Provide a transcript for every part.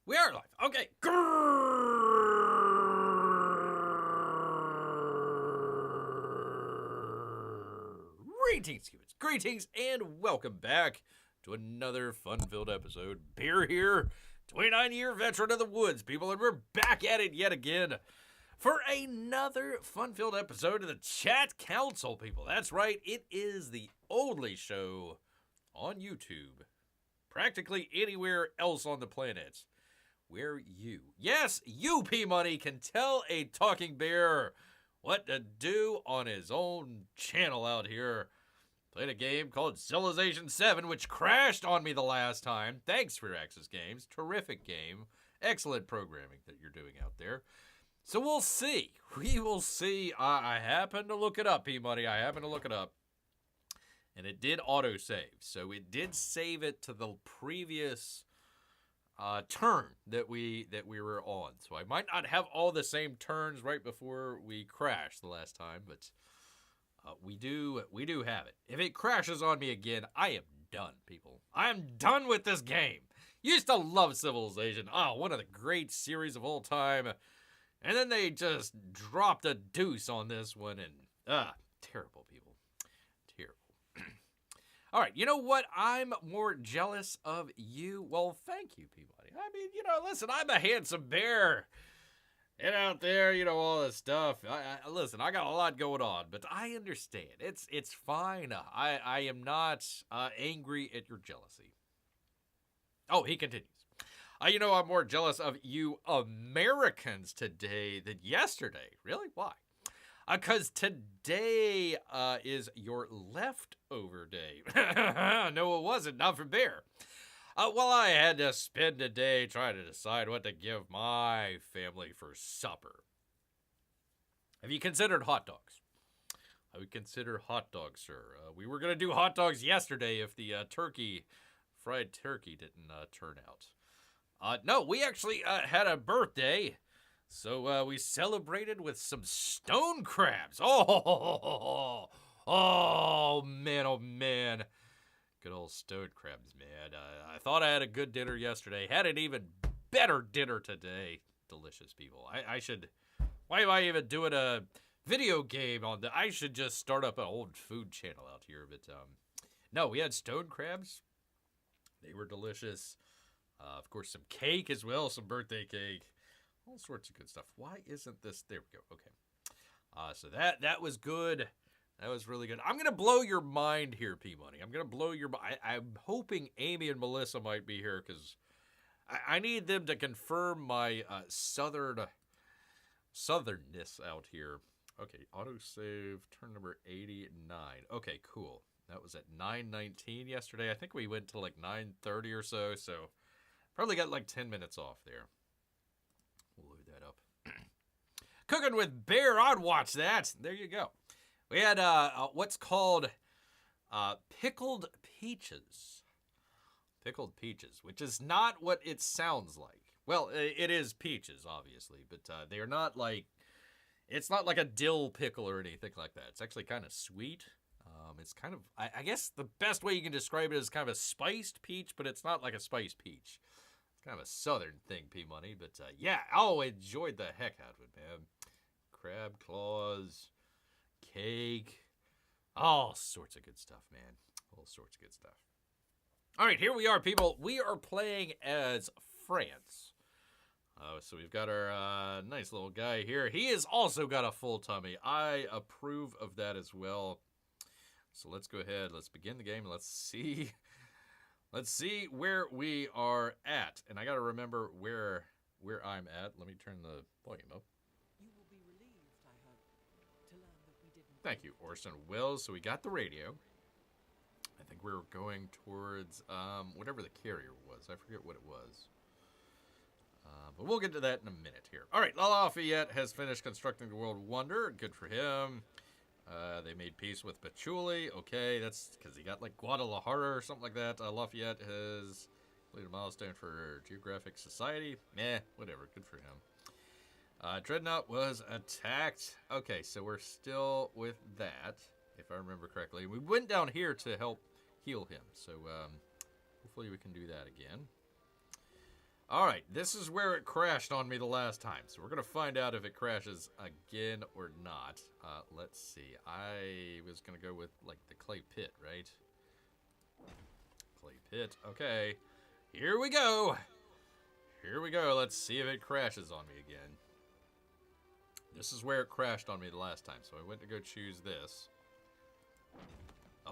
We are live. Okay. Greetings, humans. Greetings, and welcome back to another fun-filled episode. Bear here, 29-year veteran of the woods, people, and we're back at it yet again for another fun-filled episode of the Chat Council, people. That's right. It is the only show on YouTube, practically anywhere else on the planet, where you, yes, you, P-Money, can tell a talking bear what to do on his own channel out here. Played a game called Civilization 7, which crashed on me the last time. Thanks for Axis Games. Terrific game. Excellent programming that you're doing out there. So we'll see. We will see. I happened to look it up, P-Money. I happened to look it up. And it did autosave. So it did save it to the previous turn that we were on. So I might not have all the same turns right before we crashed the last time, but we do have it. If it crashes on me again, I am done, people. I am done with this game. Used to love Civilization. Oh, one of the great series of all time. And then they just dropped a deuce on this one, and terrible, people. Terrible. All right, you know what? I'm more jealous of you. Well, thank you, Peabody. I mean, listen, I'm a handsome bear. And out there, all this stuff. Listen, I got a lot going on, but I understand. It's fine. I am not angry at your jealousy. Oh, he continues. I'm more jealous of you Americans today than yesterday. Really? Why? Because today is your leftover day. No, it wasn't. Not for Bear. Well, I had to spend a day trying to decide what to give my family for supper. Have you considered hot dogs? I would consider hot dogs, sir. We were going to do hot dogs yesterday if the fried turkey didn't turn out. No, we actually had a birthday. So we celebrated with some stone crabs. Oh, man, oh, man. Good old stone crabs, man. I thought I had a good dinner yesterday. Had an even better dinner today. Delicious, people. I should... Why am I even doing a video game on that? I should just start up an old food channel out here. But, no, we had stone crabs. They were delicious. Of course, some cake as well. Some birthday cake. All sorts of good stuff. Why isn't this... There we go. Okay. So that was good. That was really good. I'm going to blow your mind here, P-Money. I'm going to blow your mind. I'm hoping Amy and Melissa might be here because I need them to confirm my southernness out here. Okay, autosave, turn number 89. Okay, cool. That was at 9:19 yesterday. I think we went to like 9:30 or so probably got like 10 minutes off there. We'll load that up. Cooking with Bear, I'd watch that. There you go. We had what's called pickled peaches. Pickled peaches, which is not what it sounds like. Well, it is peaches, obviously, but they're not like... It's not like a dill pickle or anything like that. It's actually kind of sweet. It's kind of... I guess the best way you can describe it is kind of a spiced peach, but it's not like a spiced peach. Kind of a southern thing, P-Money, but yeah, enjoyed the heck out of it, man. Crab claws, cake, all sorts of good stuff, man. All sorts of good stuff. All right, here we are, people. We are playing as France. So we've got our nice little guy here. He has also got a full tummy. I approve of that as well. So let's go ahead. Let's begin the game. Let's see... Let's see where we are at. And I got to remember where I'm at. Let me turn the volume up. You will be relieved, I hope, to learn that we didn't... Thank you, Orson Welles. So we got the radio. I think we were going towards whatever the carrier was. I forget what it was. But we'll get to that in a minute here. All right, Lafayette has finished constructing the World Wonder. Good for him. They made peace with Patchouli. Okay, that's because he got like Guadalajara or something like that. Lafayette has completed a milestone for Geographic Society. Meh, whatever. Good for him. Dreadnought was attacked. Okay, so we're still with that, if I remember correctly. We went down here to help heal him, so hopefully we can do that again. All right, this is where it crashed on me the last time. So we're going to find out if it crashes again or not. Let's see. I was going to go with, like, the clay pit, right? Clay pit. Okay. Here we go. Here we go. Let's see if it crashes on me again. This is where it crashed on me the last time. So I went to go choose this.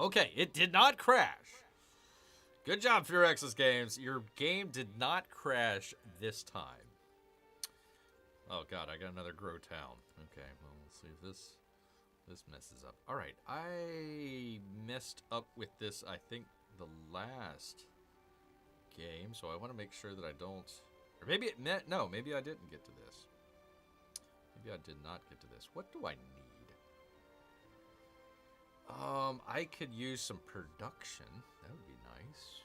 Okay, it did not crash. Good job, Furex's Games. Your game did not crash this time. Oh, God, I got another grow town. Okay, well, we'll see if this messes up. All right, I messed up with this, I think, the last game, so I want to make sure that I don't... Or maybe it meant... No, maybe I didn't get to this. Maybe I did not get to this. What do I need? I could use some production. That would be nice.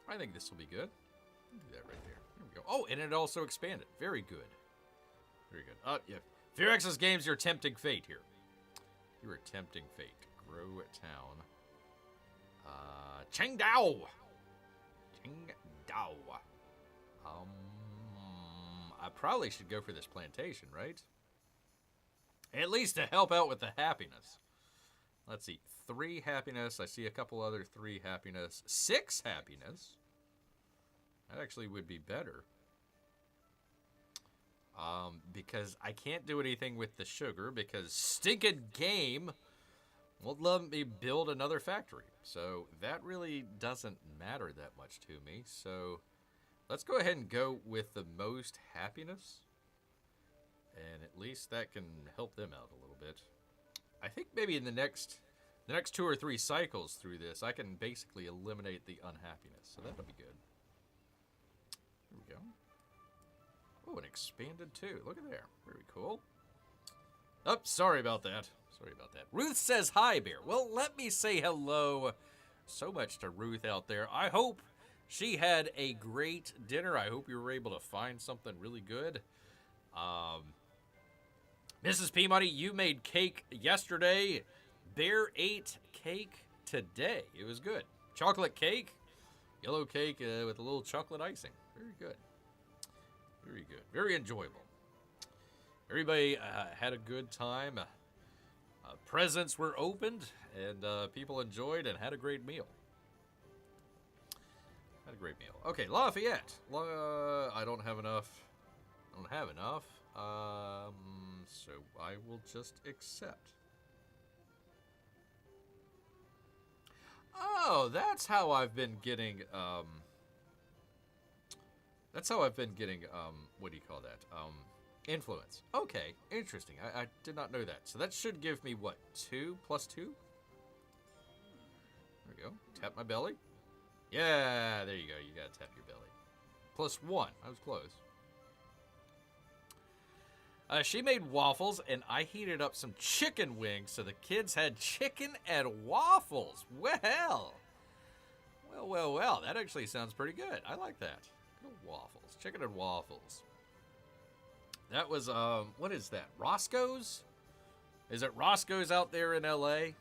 I think this will be good. Do that right there. There we go. Oh, and it also expanded. Very good. Very good. Yeah. Furex's Games, you're tempting fate here. You are tempting fate. Grow town. Chengdao. Chengdao. I probably should go for this plantation, right? At least to help out with the happiness. Let's see. 3 happiness. I see a couple other 3 happiness. 6 happiness. That actually would be better. Because I can't do anything with the sugar because stinking game won't let me build another factory. So that really doesn't matter that much to me. So let's go ahead and go with the most happiness. And at least that can help them out a little bit. I think maybe in the next 2 or 3 cycles through this, I can basically eliminate the unhappiness. So that'll be good. Here we go. Oh, an expanded too. Look at there. Very cool. Oh, sorry about that. Sorry about that. Ruth says hi, Bear. Well, let me say hello so much to Ruth out there. I hope she had a great dinner. I hope you were able to find something really good. Mrs. Peabody, you made cake yesterday. Bear ate cake today. It was good. Chocolate cake. Yellow cake with a little chocolate icing. Very good. Very good. Very enjoyable. Everybody had a good time. Presents were opened, and people enjoyed and had a great meal. Had a great meal. Okay, Lafayette. I don't have enough. I don't have enough. So I will just accept. Oh, that's how I've been getting, what do you call that? Influence. Okay, interesting. I did not know that. So that should give me, what, 2 plus 2? There we go. Tap my belly. Yeah, there you go. You gotta tap your belly. Plus 1. I was close. She made waffles, and I heated up some chicken wings, so the kids had chicken and waffles. Well. That actually sounds pretty good. I like that. Good waffles. Chicken and waffles. That was, what is that? Roscoe's? Is it Roscoe's out there in L.A.?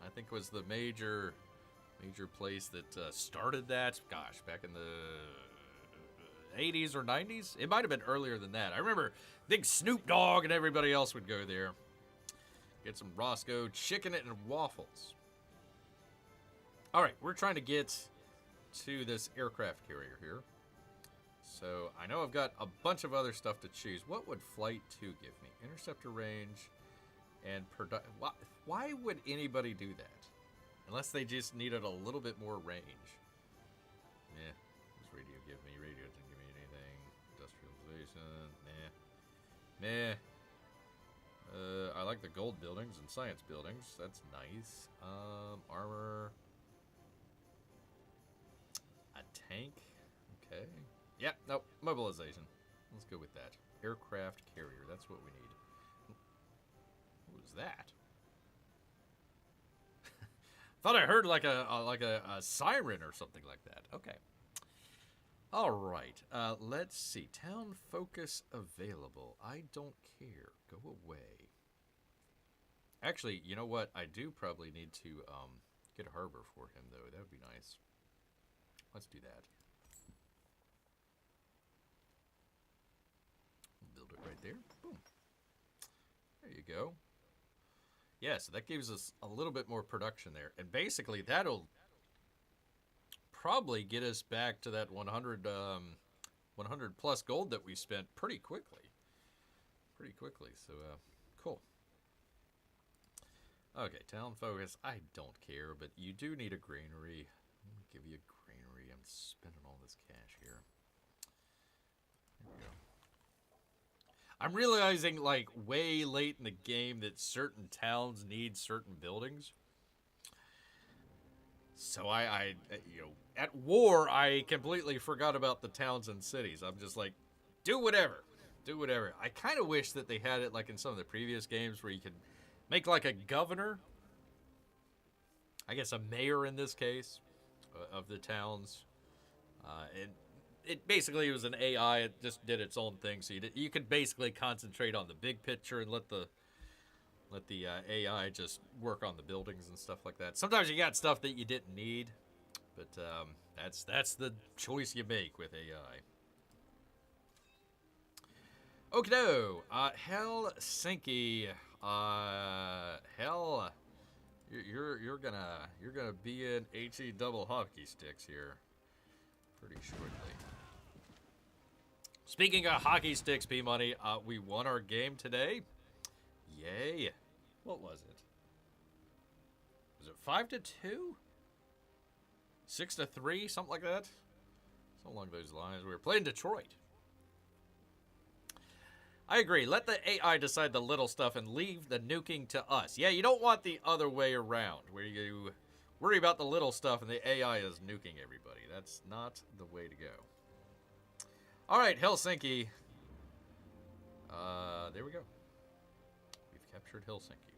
I think it was the major place that started that. Gosh, back in the 80s or 90s? It might have been earlier than that. I remember big Snoop Dogg and everybody else would go there. Get some Roscoe chicken and waffles. All right, we're trying to get to this aircraft carrier here. So I know I've got a bunch of other stuff to choose. What would Flight 2 give me? Interceptor range and why would anybody do that? Unless they just needed a little bit more range. Meh. What does radio give me? Radio doesn't give me anything. Industrialization. Meh. I like the gold buildings and science buildings. That's nice. Armor. A tank. Okay. Yeah, nope. Mobilization. Let's go with that. Aircraft carrier. That's what we need. What was that? Thought I heard like a siren or something like that. Okay. All right. Let's see. Town focus available. I don't care. Go away. Actually, you know what? I do probably need to get a harbor for him, though. That would be nice. Let's do that. build it right there. Boom. There you go. Yeah, so that gives us a little bit more production there. And basically, that'll probably get us back to that 100 plus gold that we spent pretty quickly. So, cool. Okay, town focus. I don't care, but you do need a granary. Let me give you a granary. I'm spending all this cash here. There we go. I'm realizing, like, way late in the game that certain towns need certain buildings. So I you know, at war, I completely forgot about the towns and cities. I'm just like, do whatever. Do whatever. I kind of wish that they had it like in some of the previous games where you could make like a governor. I guess a mayor in this case of the towns. And it basically was an AI. It just did its own thing. So you could basically concentrate on the big picture and let the AI just work on the buildings and stuff like that. Sometimes you got stuff that you didn't need, but that's the choice you make with AI. Okay, no, Helsinki, hell, you're gonna be in HE double hockey sticks here pretty shortly. Speaking of hockey sticks, P-Money, we won our game today. Yay. What was it? Was it 5-2? 6-3? Something like that? Something along those lines. We were playing Detroit. I agree. Let the AI decide the little stuff and leave the nuking to us. Yeah, you don't want the other way around, where you worry about the little stuff and the AI is nuking everybody. That's not the way to go. All right, Helsinki. There we go. We've captured Helsinki.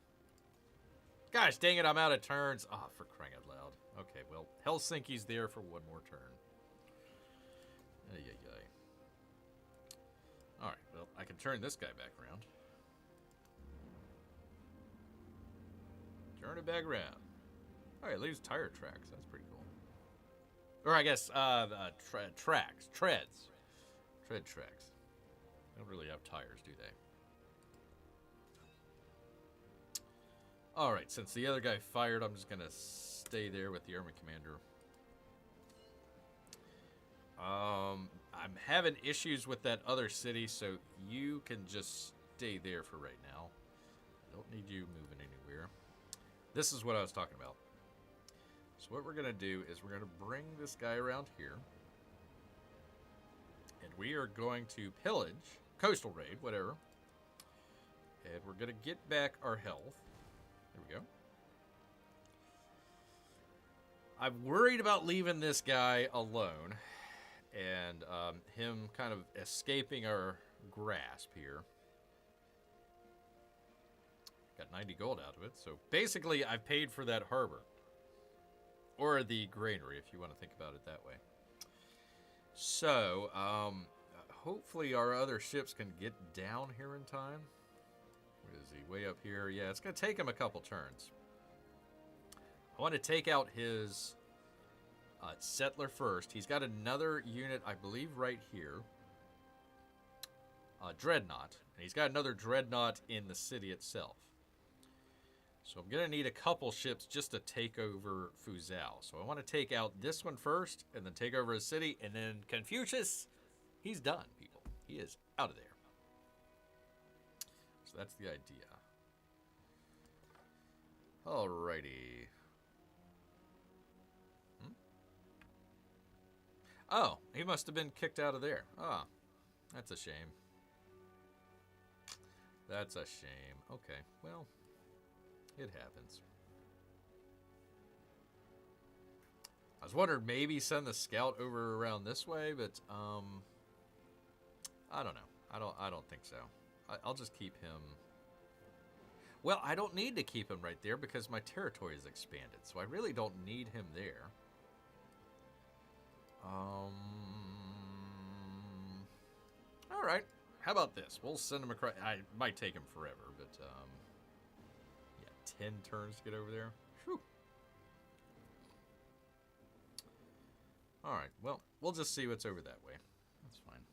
Gosh, dang it, I'm out of turns. Ah, for crying out loud. Okay, well, Helsinki's there for one more turn. Ay, ay, ay. Alright, well, I can turn this guy back around. Turn it back around. Alright, leaves tire tracks. That's pretty cool. Or I guess, tracks. Treads. Tread tracks. They don't really have tires, do they? Alright, since the other guy fired, I'm just going to stay there with the Army Commander. I'm having issues with that other city, so you can just stay there for right now. Don't need you moving anywhere. This is what I was talking about. So what we're going to do is we're going to bring this guy around here. And we are going to pillage, coastal raid, whatever. And we're going to get back our health. There we go. I'm worried about leaving this guy alone. And him kind of escaping our grasp here. Got 90 gold out of it. So basically, I've paid for that harbor. Or the granary, if you want to think about it that way. So, hopefully our other ships can get down here in time. Where is he? Way up here. Yeah, it's going to take him a couple turns. I want to take out his settler first. He's got another unit, I believe, right here. Dreadnought. And he's got another dreadnought in the city itself. So I'm going to need a couple ships just to take over Fuzhou. So I want to take out this one first, and then take over his city, and then Confucius, he's done, people. He is out of there. So that's the idea. Alrighty. Oh, he must have been kicked out of there. Ah, that's a shame. That's a shame. Okay, well, it happens. I was wondering maybe send the scout over around this way, but I don't know. I don't think so. I'll just keep him. Well, I don't need to keep him right there because my territory is expanded, so I really don't need him there. All right. How about this? We'll send him across. I might take him forever, but yeah, 10 turns to get over there. Whew. All right. Well, we'll just see what's over that way. That's fine.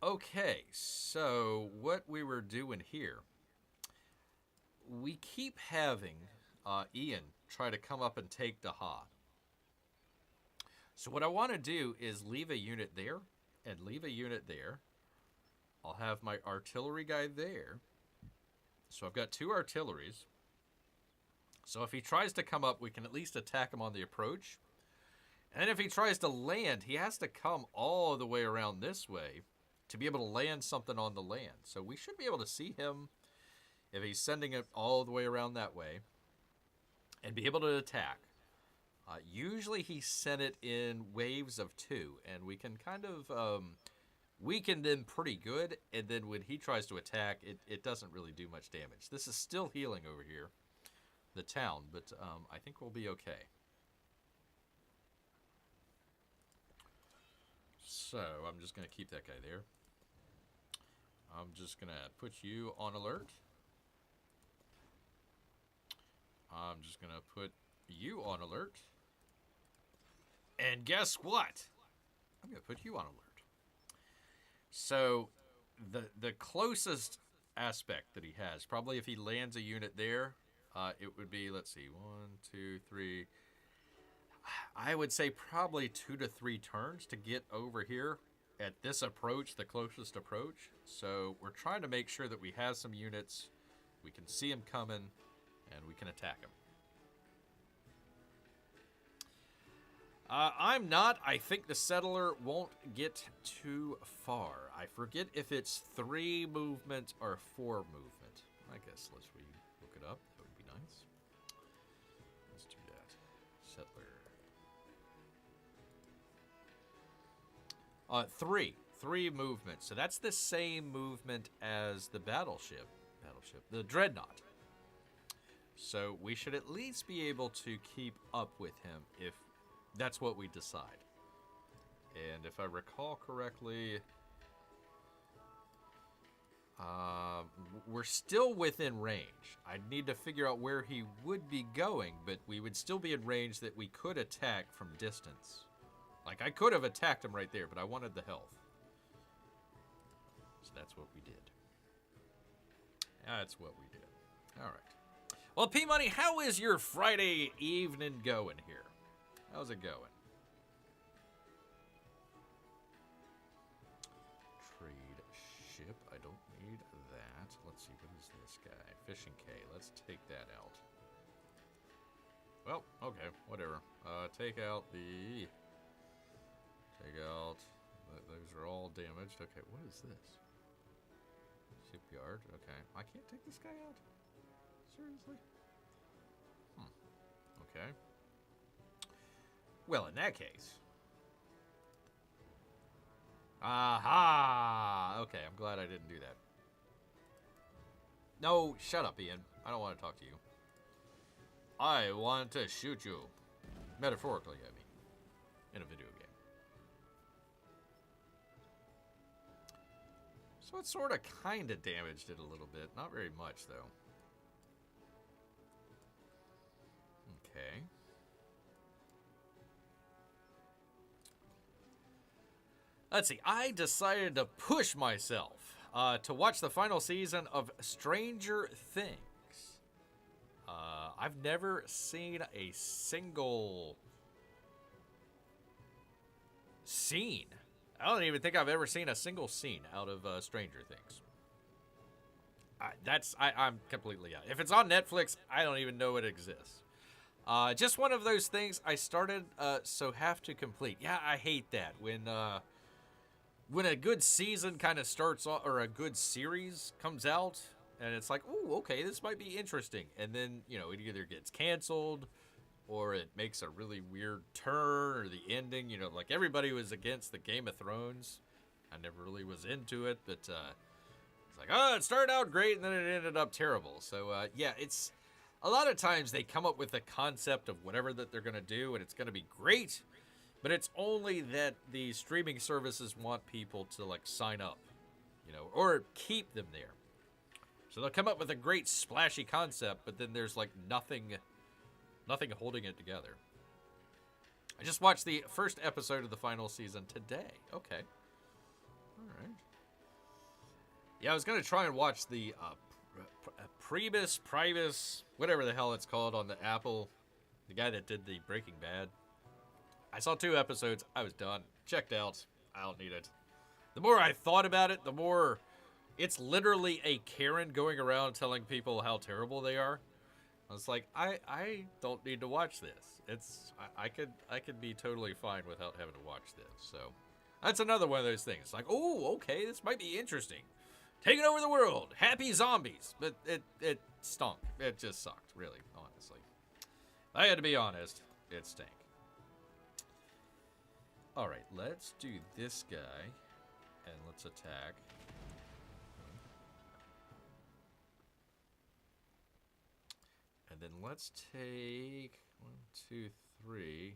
Okay, so what we were doing here, we keep having Ian try to come up and take Daha. So what I want to do is leave a unit there and leave a unit there. I'll have my artillery guy there. So I've got 2 artilleries. So if he tries to come up, we can at least attack him on the approach. And then if he tries to land, he has to come all the way around this way to be able to land something on the land. So we should be able to see him if he's sending it all the way around that way and be able to attack. Usually he sent it in waves of 2, and we can kind of weaken them pretty good, and then when he tries to attack, it doesn't really do much damage. This is still healing over here, the town, but I think we'll be okay. So I'm just going to keep that guy there. I'm just going to put you on alert. I'm just going to put you on alert. And guess what? I'm going to put you on alert. So the closest aspect that he has, probably if he lands a unit there, it would be, let's see, 1, 2, 3. I would say probably 2 to 3 turns to get over here at this approach, the closest approach. So we're trying to make sure that we have some units, we can see him coming, and we can attack him. I think the settler won't get too far. I forget if it's 3 movement or 4 movement. I guess let's look it up. That would be nice. Let's do that. Settler. 3 movements. So that's the same movement as the battleship, the dreadnought. So we should at least be able to keep up with him if that's what we decide. And if I recall correctly, we're still within range. I'd need to figure out where he would be going, but we would still be in range that we could attack from distance. Like, I could have attacked him right there, but I wanted the health. So that's what we did. That's what we did. All right. Well, P-Money, how is your Friday evening going here? How's it going? Trade ship. I don't need that. Let's see. What is this guy? Fishing K. Let's take that out. Well, okay. Whatever. Take out the... Take out... Those are all damaged. Okay, what is this? Shipyard. Okay. I can't take this guy out? Seriously? Okay. Well, in that case... Aha! Okay, I'm glad I didn't do that. No, shut up, Ian. I don't want to talk to you. I want to shoot you. Metaphorically, I mean. In a video game. So it sort of kind of damaged it a little bit. Not very much, though. Okay. Let's see. I decided to push myself to watch the final season of Stranger Things. I've never seen a single scene. I don't even think I've ever seen a single scene out of Stranger Things. I'm completely out. If it's on Netflix, I don't even know it exists. Just one of those things I started, so have to complete. Yeah, I hate that when a good season kind of starts off, or a good series comes out, and it's like, ooh, okay, this might be interesting. And then, you know, it either gets canceled, or it makes a really weird turn, or the ending, you know, like everybody was against the Game of Thrones. I never really was into it, but it's like, oh, it started out great, and then it ended up terrible. So, yeah, it's a lot of times they come up with a concept of whatever that they're going to do, and it's going to be great, but it's only that the streaming services want people to, like, sign up, you know, or keep them there. So they'll come up with a great splashy concept, but then there's, like, nothing holding it together. I just watched the first episode of the final season today. Okay. All right. Yeah, I was going to try and watch the Primus, whatever the hell it's called on the Apple. The guy that did the Breaking Bad. I saw 2 episodes. I was done. Checked out. I don't need it. The more I thought about it, the more it's literally a Karen going around telling people how terrible they are. I was like, I don't need to watch this. I could be totally fine without having to watch this. So that's another one of those things. Like, oh, okay, this might be interesting. Taking over the world, happy zombies. But it stunk. It just sucked, really, honestly. If I had to be honest, it stank. All right, let's do this guy, and let's attack. And then let's take 1, 2, 3.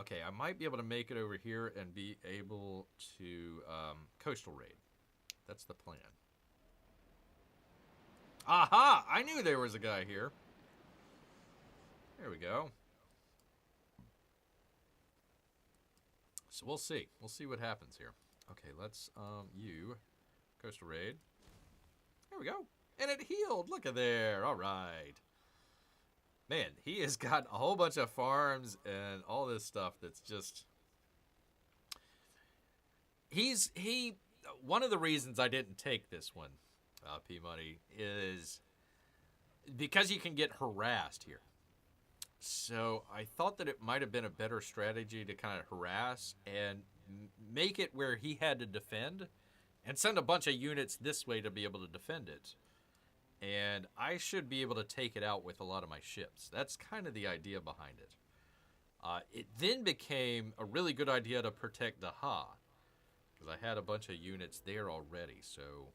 Okay, I might be able to make it over here and be able to coastal raid. That's the plan. Aha! I knew there was a guy here. There we go. So we'll see. We'll see what happens here. Okay, let's you coastal raid. There we go. And it healed. Look at there. All right. Man, he has got a whole bunch of farms and all this stuff that's just... One of the reasons I didn't take this one, P-Money, is because you can get harassed here. So I thought that it might have been a better strategy to kind of harass and make it where he had to defend and send a bunch of units this way to be able to defend it. And I should be able to take it out with a lot of my ships. That's kind of the idea behind it. It then became a really good idea to protect Daha, because I had a bunch of units there already. So,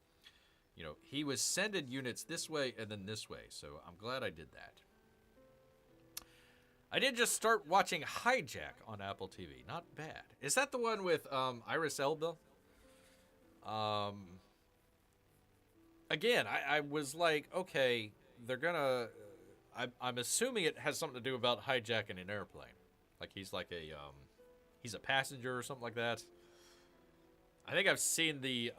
you know, he was sending units this way and then this way. So I'm glad I did that. I did just start watching Hijack on Apple TV. Not bad. Is that the one with Iris Elba? Again, I was like, okay, they're gonna... I'm assuming it has something to do about hijacking an airplane. Like he's like he's a passenger or something like that. I think I've seen the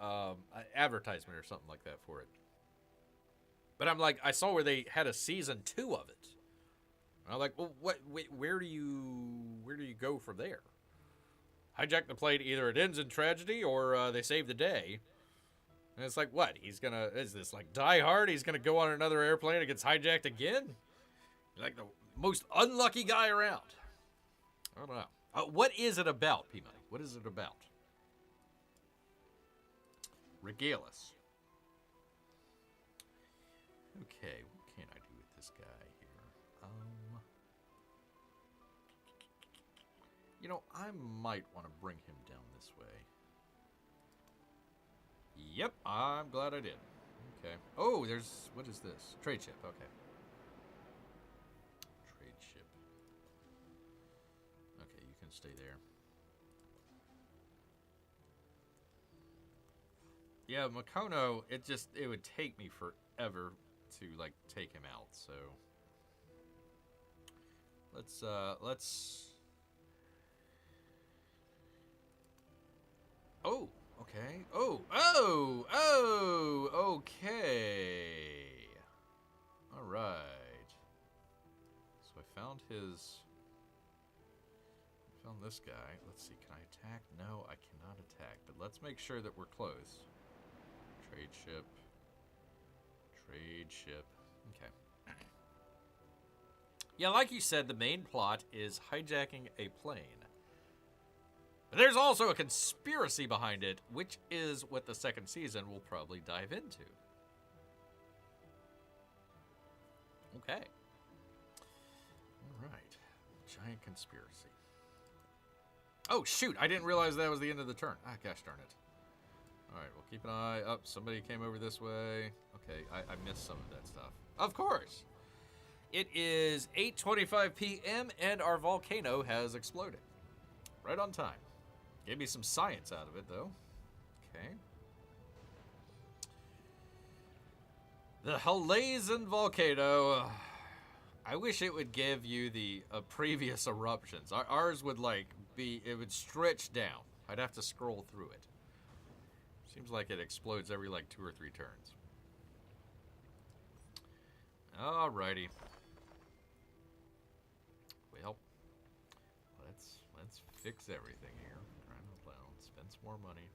advertisement or something like that for it. But I'm like, I saw where they had a season 2 of it. And I'm like, well, where do you go from there? Hijack the plane, either it ends in tragedy or they save the day. And it's like, what? Is this like Die Hard? He's gonna go on another airplane and gets hijacked again? You're like the most unlucky guy around. I don't know. What is it about, P-Money? What is it about? Regale us. Okay, what can I do with this guy here? You know, I might want to bring him down this way. Yep, I'm glad I did. Okay. Oh, what is this? Trade ship, okay. Trade ship. Okay, you can stay there. Yeah, Makono, it would take me forever to, like, take him out, so... Let's... Oh! Okay. Okay. All right. So I found this guy. Let's see. Can I attack? No, I cannot attack. But let's make sure that we're close. Trade ship. Okay. Yeah, like you said, the main plot is hijacking a plane. But there's also a conspiracy behind it, which is what the second season will probably dive into. Okay. All right. Giant conspiracy. Oh, shoot. I didn't realize that was the end of the turn. Ah, gosh darn it. All right, we'll keep an eye up. Somebody came over this way. Okay, I missed some of that stuff. Of course. It is 8:25 p.m. and our volcano has exploded. Right on time. Gave me some science out of it, though. Okay. The Halazan volcano. I wish it would give you the previous eruptions. Ours would, like, it would stretch down. I'd have to scroll through it. Seems like it explodes every like 2 or 3 turns. Alrighty. Well, let's fix everything here. Spend some more money.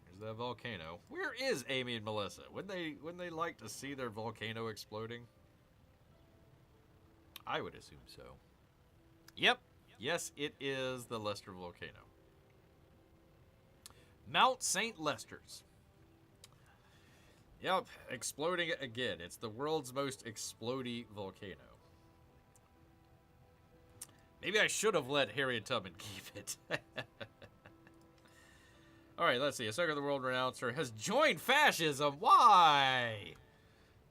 There's that volcano. Where is Amy and Melissa? Wouldn't they like to see their volcano exploding? I would assume so. Yep. Yes, it is the Lester volcano. Mount St. Lester's. Yep, exploding again. It's the world's most explodey volcano. Maybe I should have let Harriet Tubman keep it. Alright, let's see. Ahsoka the world renouncer has joined fascism. Why?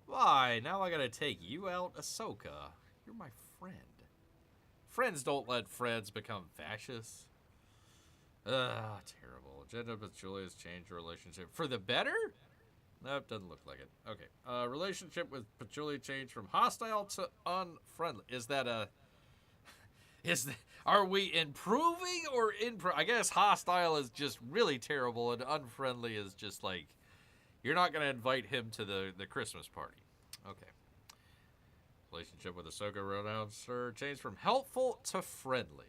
Why? Now I gotta take you out, Ahsoka. You're my friend. Friends don't let friends become fascists. Terrible. Agenda with Julia's changed her relationship for the better? Nope, doesn't look like it. Okay. Relationship with Patchouli changed from hostile to unfriendly. Is that a... Are we improving or I guess hostile is just really terrible and unfriendly is just like... You're not going to invite him to the Christmas party. Okay. Relationship with Ahsoka renouncer changed from helpful to friendly.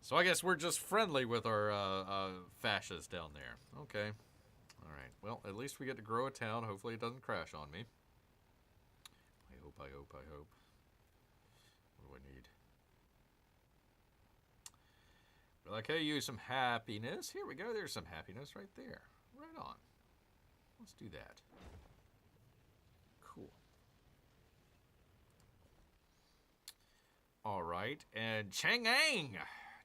So I guess we're just friendly with our fascists down there. Okay. All right. Well, at least we get to grow a town. Hopefully it doesn't crash on me. I hope. What do I need? Well, I could use some happiness. Here we go. There's some happiness right there. Right on. Let's do that. Cool. All right. And Chang'an.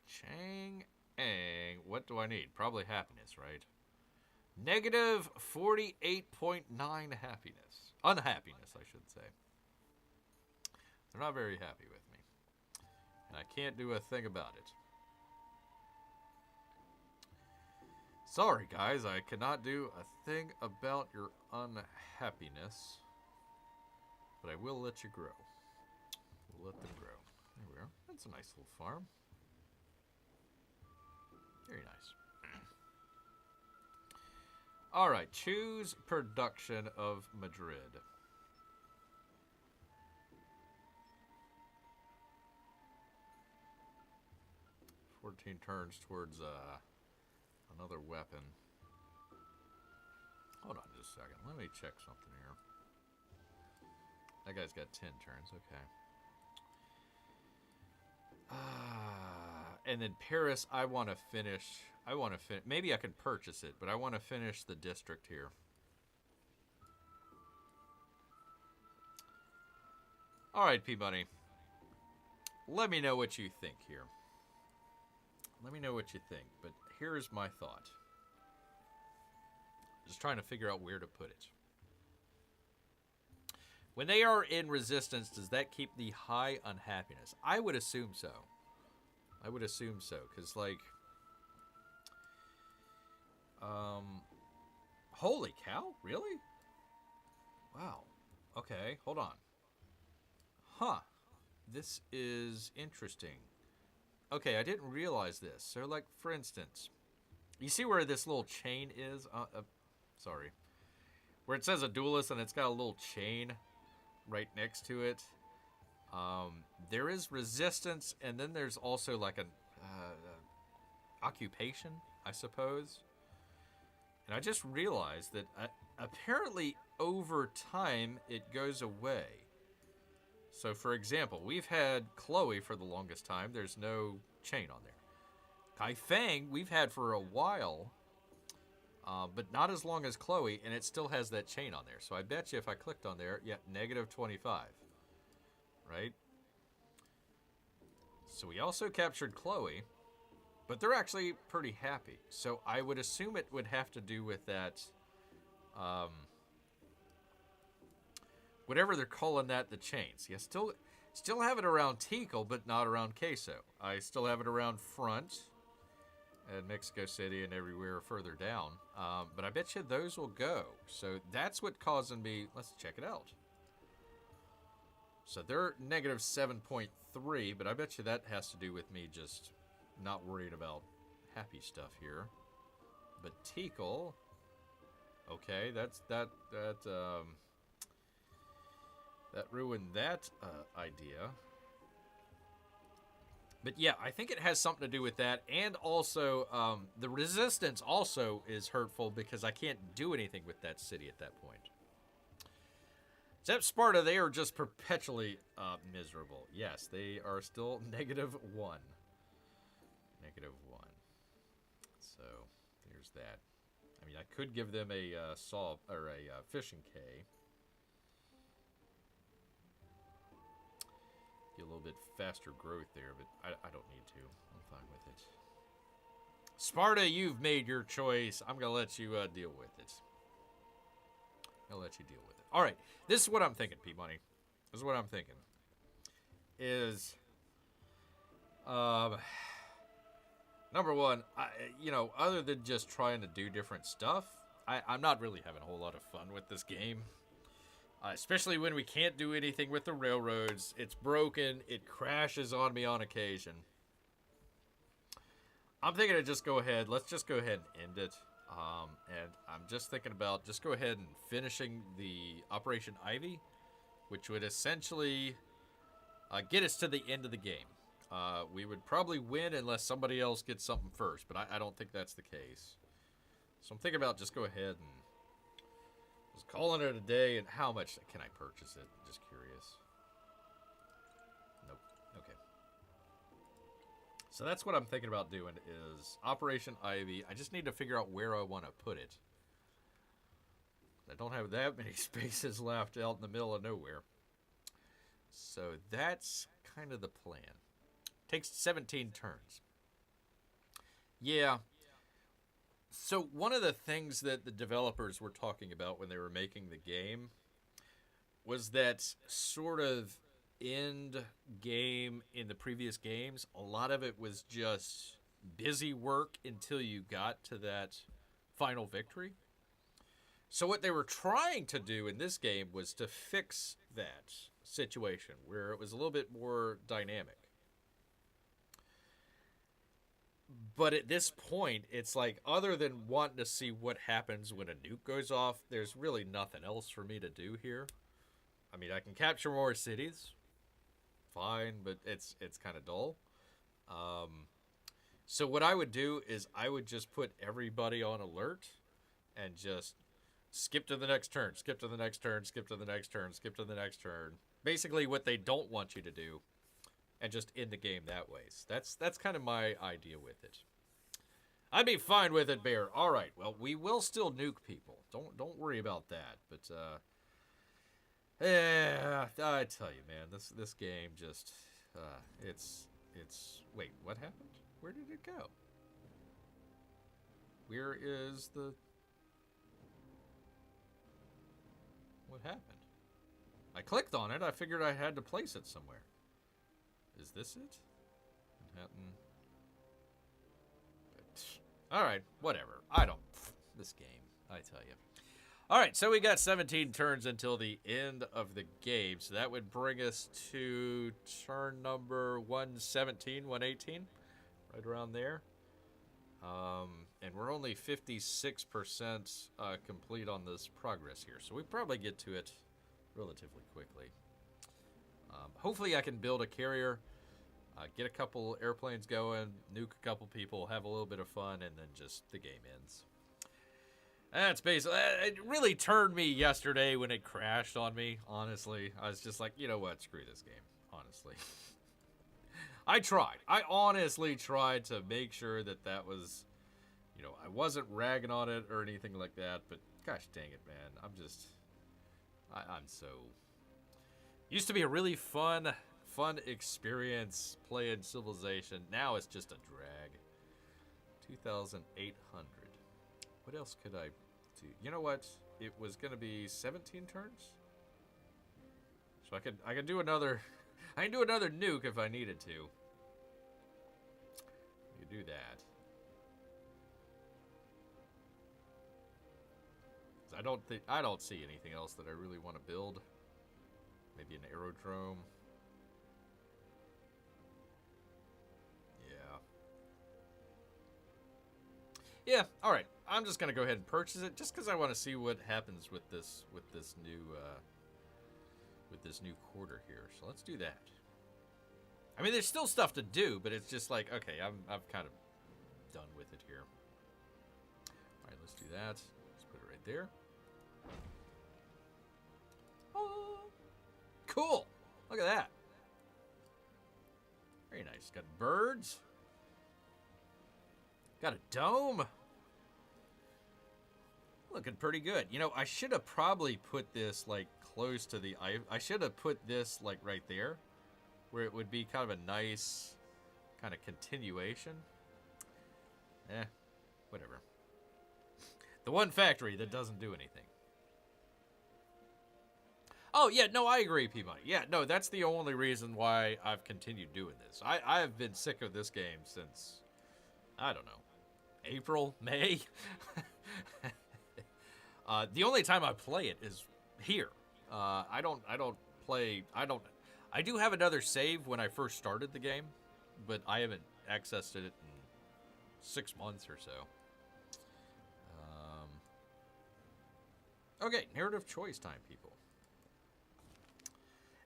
Chang'an. What do I need? Probably happiness, right? Negative 48.9 happiness. Unhappiness, I should say. They're not very happy with me. And I can't do a thing about it. Sorry, guys. I cannot do a thing about your unhappiness. But I will let you grow. We'll let them grow. There we are. That's a nice little farm. Very nice. All right, choose production of Madrid. 14 turns towards another weapon. Hold on just a second. Let me check something here. That guy's got 10 turns. Okay. And then Paris, I want to finish. Maybe I can purchase it, but I want to finish the district here. All right, Peabody. Let me know what you think here. Let me know what you think. But here's my thought. Just trying to figure out where to put it. When they are in resistance, does that keep the high unhappiness? I would assume so. I would assume so, because, like... holy cow, really? Wow. Okay, hold on. Huh. This is interesting. Okay, I didn't realize this. So, like, for instance, you see where this little chain is? Sorry. Where it says a duelist and it's got a little chain right next to it. There is resistance, and then there's also like an occupation, I suppose. And I just realized that apparently over time it goes away. So, for example, we've had Chloe for the longest time. There's no chain on there. Kai Fang, we've had for a while, but not as long as Chloe, and it still has that chain on there. So I bet you if I clicked on there, yeah, negative 25. Right? So we also captured Chloe, but they're actually pretty happy. So I would assume it would have to do with that, whatever they're calling that, the chains. Yeah, still have it around Tikal, but not around Queso. I still have it around Front and Mexico City and everywhere further down. But I bet you those will go. So that's what causing me. Let's check it out. So they're negative 7.3, but I bet you that has to do with me just not worried about happy stuff here. But Teakle, okay, that ruined that idea. But yeah, I think it has something to do with that, and also the resistance also is hurtful because I can't do anything with that city at that point. Except Sparta, they are just perpetually miserable. Yes, they are still -1. -1. So there's that. I mean, I could give them a saw or a fishing K. Get a little bit faster growth there, but I don't need to. I'm fine with it. Sparta, you've made your choice. I'm gonna let you deal with it. I'll let you deal with it. All right, this is what I'm thinking, P-Money. This is what I'm thinking. Is number one, other than just trying to do different stuff, I'm not really having a whole lot of fun with this game. Especially when we can't do anything with the railroads. It's broken. It crashes on me on occasion. I'm thinking to just go ahead. Let's just go ahead and end it. And I'm just thinking about just go ahead and finishing the Operation Ivy, which would essentially get us to the end of the game. We would probably win unless somebody else gets something first, but I don't think that's the case. So I'm thinking about just go ahead and just calling it a day. And how much can I purchase it? Just curious. Nope. Okay. So that's what I'm thinking about doing is Operation Ivy. I just need to figure out where I want to put it. I don't have that many spaces left out in the middle of nowhere. So that's kind of the plan. Takes 17 turns. Yeah. So one of the things that the developers were talking about when they were making the game was that sort of end game in the previous games. A lot of it was just busy work until you got to that final victory. So what they were trying to do in this game was to fix that situation where it was a little bit more dynamic. But at this point, it's like, other than wanting to see what happens when a nuke goes off, there's really nothing else for me to do here. I mean, I can capture more cities. Fine, but it's kind of dull. So what I would do is I would just put everybody on alert and just skip to the next turn, skip to the next turn, skip to the next turn, skip to the next turn. Basically what they don't want you to do, and just end the game that way. So that's kind of my idea with it. I'd be fine with it, Bear. All right, well, we will still nuke people. Don't worry about that. But yeah, I tell you, man, this game just it's wait, what happened? Where did it go? Where is the what happened? I clicked on it. I figured I had to place it somewhere. Is this it? Manhattan. All right, whatever. I don't. This game, I tell you. All right, so we got 17 turns until the end of the game. So that would bring us to turn number 117, 118, right around there. And we're only 56% complete on this progress here. So we probably get to it relatively quickly. Hopefully I can build a carrier, get a couple airplanes going, nuke a couple people, have a little bit of fun, and then just the game ends. That's basically, it really turned me yesterday when it crashed on me, honestly. I was just like, you know what, screw this game, honestly. I tried. I honestly tried to make sure that was, I wasn't ragging on it or anything like that, but gosh dang it, man. I'm so... Used to be a really fun experience playing Civilization. Now it's just a drag. 2,800. What else could I do? You know what? It was going to be 17 turns. So I could do another... I can do another nuke if I needed to. You do that. I don't see anything else that I really want to build. Maybe an aerodrome. Yeah. Yeah, all right. I'm just gonna go ahead and purchase it just because I want to see what happens with this new quarter here. So let's do that. I mean, there's still stuff to do, but it's just like, okay, I'm kind of done with it here. All right, let's do that. Let's put it right there. Oh, cool. Look at that. Very nice. Got birds. Got a dome. Looking pretty good. You know, I should have probably put this like close to the... I should have put this like right there, where it would be kind of a nice kind of continuation. Whatever. The one factory that doesn't do anything. Oh, yeah, no, I agree, P-Money. Yeah, no, that's the only reason why I've continued doing this. I have been sick of this game since, I don't know, April, May? The only time I play it is here. I do have another save when I first started the game, but I haven't accessed it in 6 months or so. Okay, narrative choice time, people.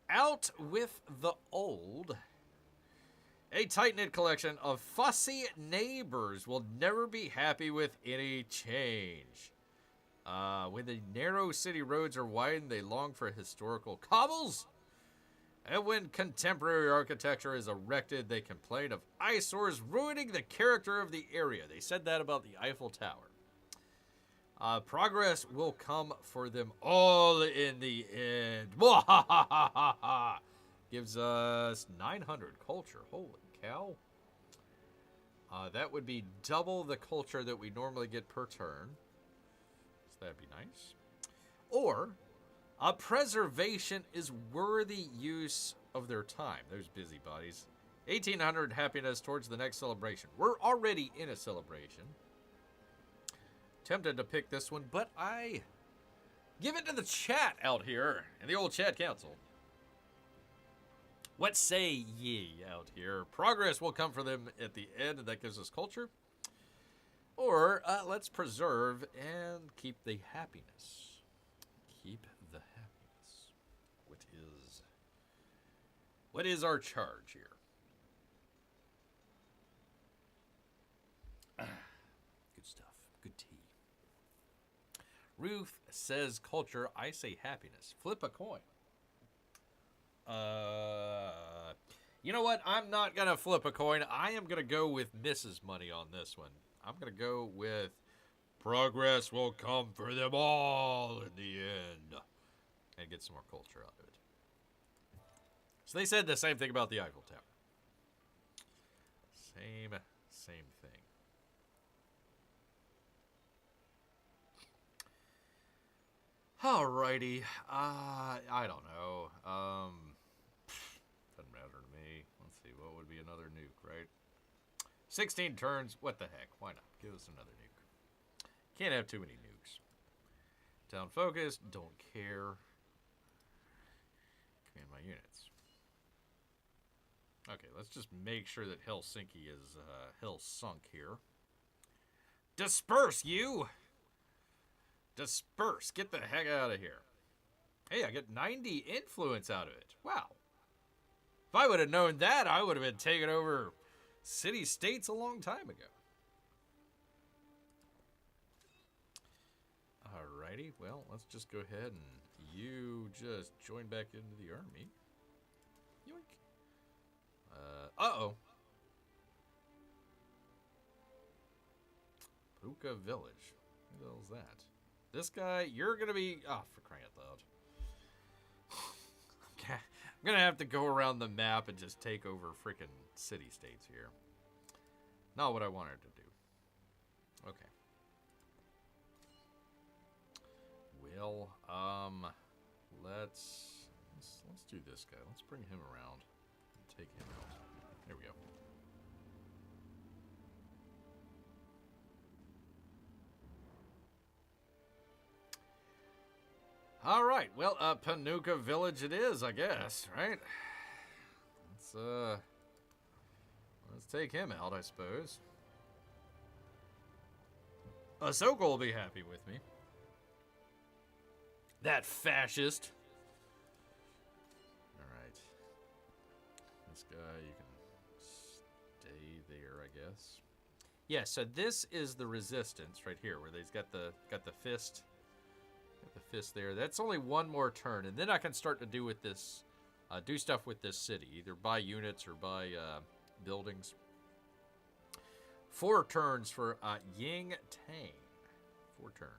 Out with the old. A tight-knit collection of fussy neighbors will never be happy with any change. When the narrow city roads are widened, they long for historical cobbles. And when contemporary architecture is erected, they complain of eyesores ruining the character of the area. They said that about the Eiffel Tower. Progress will come for them all in the end. Gives us 900 culture. Holy cow. That would be double the culture that we normally get per turn. So that'd be nice. Or, preservation is worthy use of their time. Those busybodies. 1800 happiness towards the next celebration. We're already in a celebration. Tempted to pick this one, but I give it to the chat out here in the old chat council. What say ye out here? Progress will come for them at the end, and that gives us culture. Or let's preserve and keep the happiness. Keep the happiness. What is our charge here? Good stuff. Good tea. Ruth says culture. I say happiness. Flip a coin. You know what? I'm not going to flip a coin. I am going to go with Mrs. Money on this one. I'm going to go with progress will come for them all in the end. And get some more culture out of it. So they said the same thing about the Eiffel Tower. Same thing. Alrighty. I don't know. Doesn't matter to me. Let's see. What would be another nuke, right? 16 turns. What the heck? Why not? Give us another nuke. Can't have too many nukes. Town focus. Don't care. Command my units. Okay, let's just make sure that Helsinki is hell sunk here. Disperse, you! Disperse. Get the heck out of here. Hey, I get 90 influence out of it. Wow. If I would have known that, I would have been taking over city-states a long time ago. Alrighty. Well, let's just go ahead and you just join back into the army. Yoink. Uh-oh. Puka Village. Who the hell is that? This guy, you're going to be... Oh, for crying out loud. Okay. I'm going to have to go around the map and just take over freaking city-states here. Not what I wanted to do. Okay. Well, let's do this guy. Let's bring him around and take him out. There we go. All right. Well, Panuka Village it is, I guess, right? Let's take him out, I suppose. Ahsoka will be happy with me. That fascist. Alright. This guy, you can stay there, I guess. Yeah, so this is the resistance right here, where they've got the fist. Got the fist there. That's only one more turn, and then I can start to do with this, do stuff with this city, either buy units or buy buildings. 4 turns for Ying Tang. 4 turns.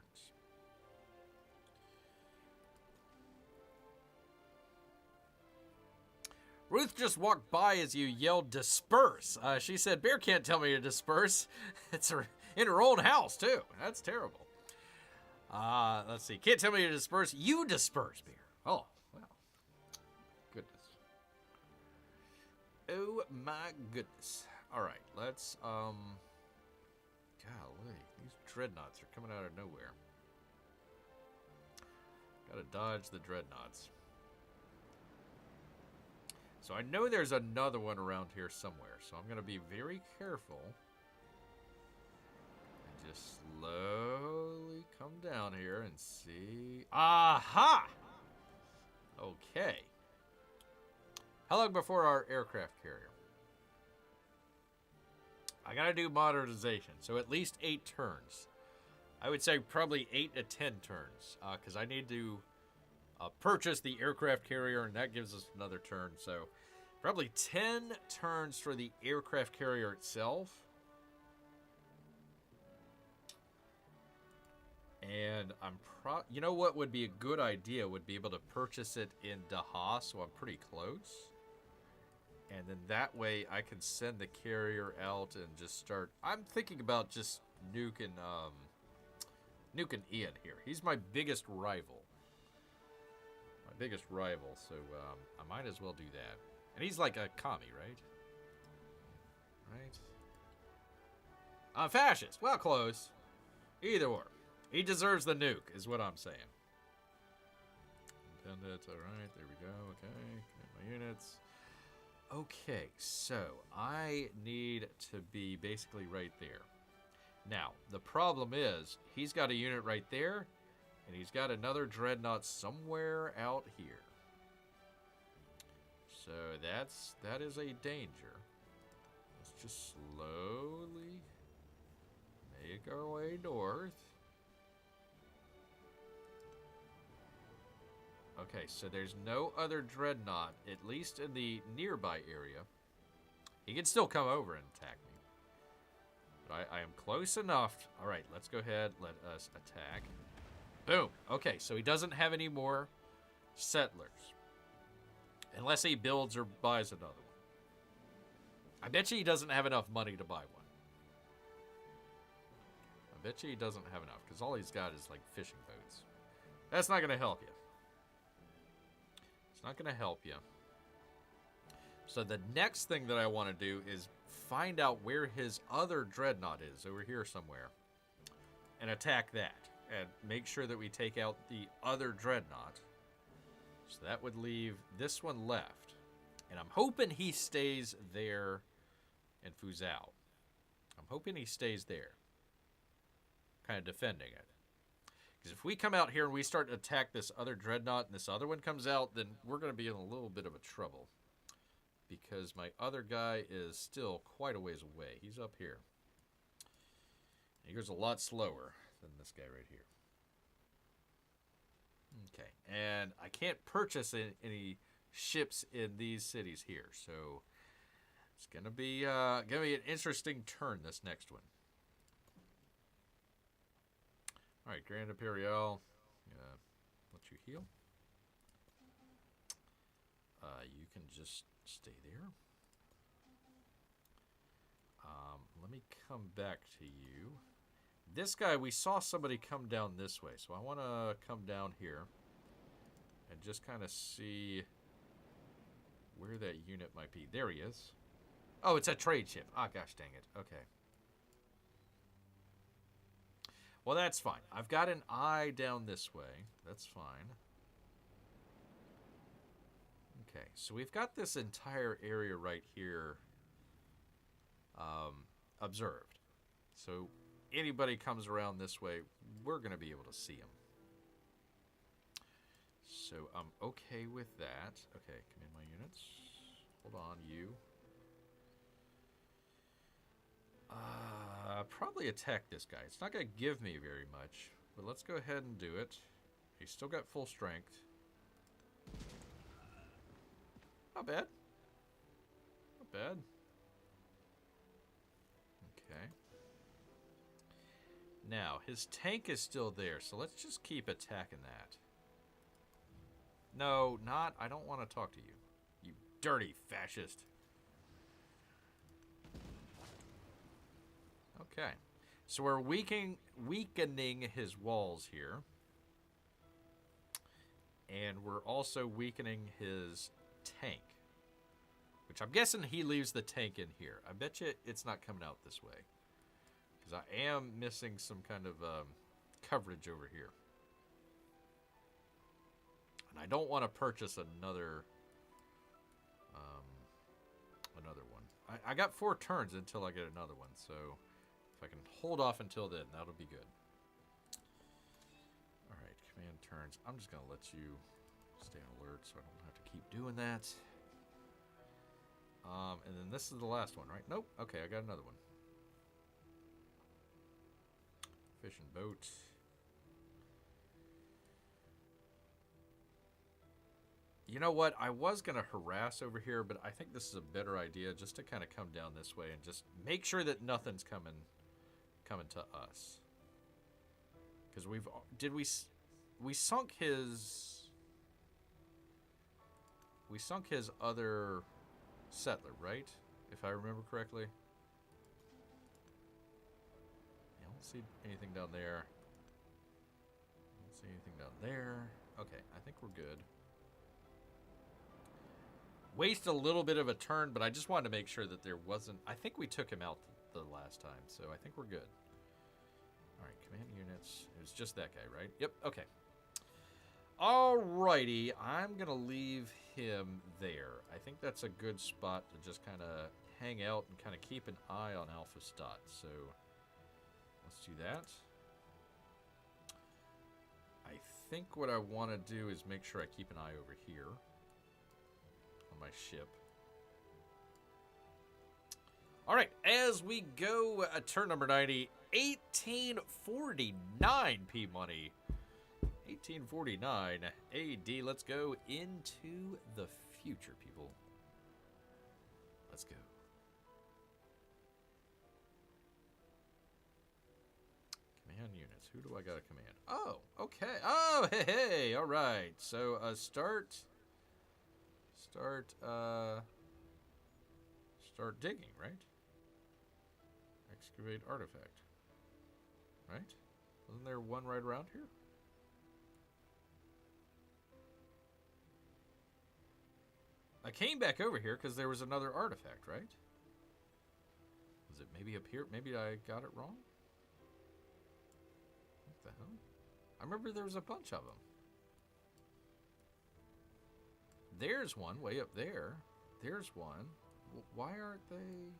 Ruth just walked by as you yelled disperse. She said, Bear can't tell me to disperse. It's in her own house, too. That's terrible. Let's see. Can't tell me to disperse. You disperse, Bear. Oh, well. Goodness. Oh, my goodness. All right, let's, golly. These dreadnoughts are coming out of nowhere. Gotta dodge the dreadnoughts. So I know there's another one around here somewhere, so I'm going to be very careful. And just slowly come down here and see. Aha! Okay. How long before our aircraft carrier? I got to do modernization, so at least 8 turns. I would say probably 8 to 10 turns, because I need to purchase the aircraft carrier, and that gives us another turn. So probably 10 turns for the aircraft carrier itself. And I'm you know what would be a good idea would be able to purchase it in Daha, so I'm pretty close. And then that way I can send the carrier out and just start. I'm thinking about just nuking Ian here. He's my biggest rival. So I might as well do that. And he's like a commie, right? Right? Fascist. Well, close. Either or. He deserves the nuke, is what I'm saying. Independent. All right, there we go. Okay, get my units. Okay, so I need to be basically right there. Now, the problem is, he's got a unit right there, and he's got another dreadnought somewhere out here. So that is a danger. Let's just slowly make our way north. Okay, so there's no other dreadnought, at least in the nearby area. He can still come over and attack me. But I am close enough. All right, let's go ahead. Let us attack. Boom. Okay, so he doesn't have any more settlers. Unless he builds or buys another one. I bet you he doesn't have enough money to buy one. I bet you he doesn't have enough, because all he's got is, like, fishing boats. That's not going to help you. It's not going to help you. So the next thing that I want to do is find out where his other dreadnought is, over here somewhere, and attack that. And make sure that we take out the other dreadnought. So that would leave this one left. And I'm hoping he stays there in Fuzhou. I'm hoping he stays there. Kind of defending it. Because if we come out here and we start to attack this other dreadnought and this other one comes out, then we're going to be in a little bit of a trouble. Because my other guy is still quite a ways away. He's up here. He goes a lot slower than this guy right here. Okay, and I can't purchase any ships in these cities here, so it's gonna be an interesting turn, this next one. All right, Grand Imperial, let you heal. You can just stay there. Let me come back to you. This guy, we saw somebody come down this way, so I want to come down here and just kind of see where that unit might be. There he is. Oh, it's a trade ship. Ah, gosh dang it. Okay. Well, that's fine. I've got an eye down this way. That's fine. Okay, so we've got this entire area right here observed. So anybody comes around this way, we're going to be able to see them. So I'm okay with that. Okay, command my units. Hold on, you. Probably attack this guy. It's not going to give me very much, but let's go ahead and do it. He's still got full strength. Not bad. Not bad. Okay. Now, his tank is still there, so let's just keep attacking that. No, not. I don't want to talk to you. You dirty fascist. Okay. So we're weakening his walls here. And we're also weakening his tank. Which I'm guessing he leaves the tank in here. I bet you it's not coming out this way. Because I am missing some kind of coverage over here. And I don't want to purchase another one. I got 4 turns until I get another one. So if I can hold off until then, that'll be good. Alright, command turns. I'm just going to let you stay on alert so I don't have to keep doing that. And then this is the last one, right? Nope. Okay, I got another one. Fishing boat. You know what? I was going to harass over here, but I think this is a better idea just to kind of come down this way and just make sure that nothing's coming to us. Because we sunk his other settler, right? If I remember correctly. I don't see anything down there. I don't see anything down there. Okay, I think we're good. Waste a little bit of a turn, but I just wanted to make sure that there wasn't... I think we took him out the last time, so I think we're good. Alright, command units. It was just that guy, right? Yep, okay. Alrighty, I'm going to leave him there. I think that's a good spot to just kind of hang out and kind of keep an eye on Alpha Stot. So, let's do that. I think what I want to do is make sure I keep an eye over here. My ship. All right, as we go, turn number 90, 1849 P money. 1849 AD. Let's go into the future, people. Let's go. Command units. Who do I got to command? Oh, okay. Oh, hey. All right. So, start digging, right? Excavate artifact. Right? Wasn't there one right around here? I came back over here because there was another artifact, right? Was it maybe up here? Maybe I got it wrong? What the hell? I remember there was a bunch of them. There's one way up there. There's one. Why aren't they...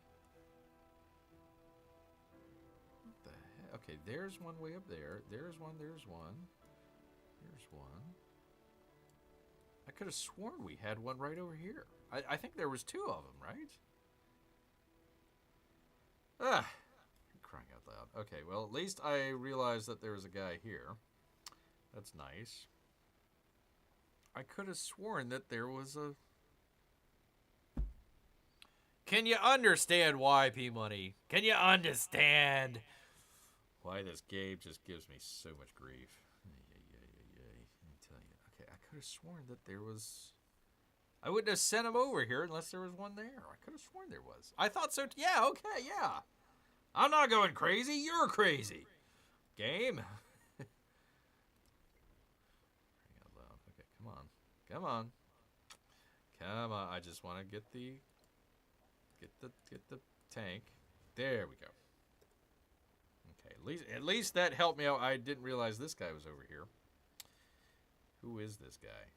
What the heck? Okay, there's one way up there. There's one, there's one. There's one. I could have sworn we had one right over here. I think there was 2 of them, right? Ah, crying out loud. Okay, well, at least I realized that there was a guy here. That's nice. I could have sworn that there was a... Can you understand why, P-Money? Can you understand why this game just gives me so much grief? Let me tell you. Okay, I could have sworn that there was... I wouldn't have sent him over here unless there was one there. I could have sworn there was. I thought so. Yeah, okay, yeah. I'm not going crazy. You're crazy. Game. Come on. Come on. I just want to get the tank. There we go. Okay, at least that helped me out. I didn't realize this guy was over here. Who is this guy?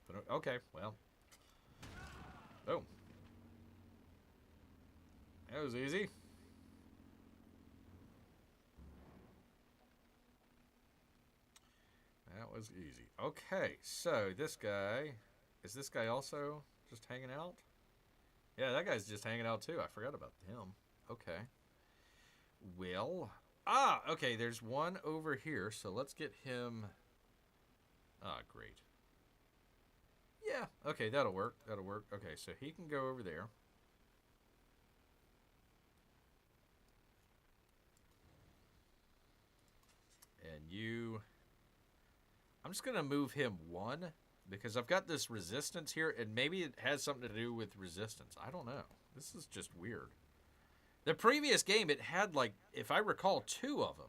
But okay, well. Boom. That was easy. was easy. Okay, so this guy... Is this guy also just hanging out? Yeah, that guy's just hanging out too. I forgot about him. Okay. Well... okay, there's one over here, so let's get him... great. Yeah, okay, that'll work. That'll work. Okay, so he can go over there. And you... I'm just going to move him one, because I've got this resistance here, and maybe it has something to do with resistance. I don't know. This is just weird. The previous game, it had, like, if I recall, 2 of them.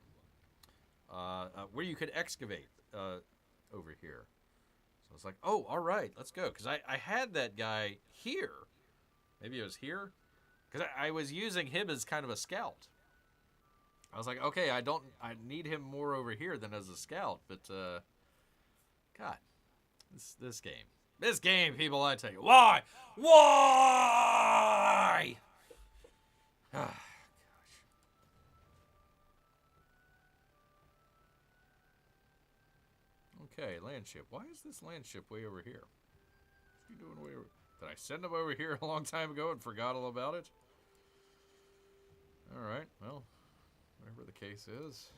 Where you could excavate over here. So it's like, oh, all right, let's go. Because I had that guy here. Maybe it was here? Because I was using him as kind of a scout. I was like, okay, I need him more over here than as a scout. But, God, this game. This game, people, I tell you. Why? Why? Ah, gosh. Okay, land ship. Why is this land ship way over here? What's he doing way over? Did I send him over here a long time ago and forgot all about it? All right, well, whatever the case is.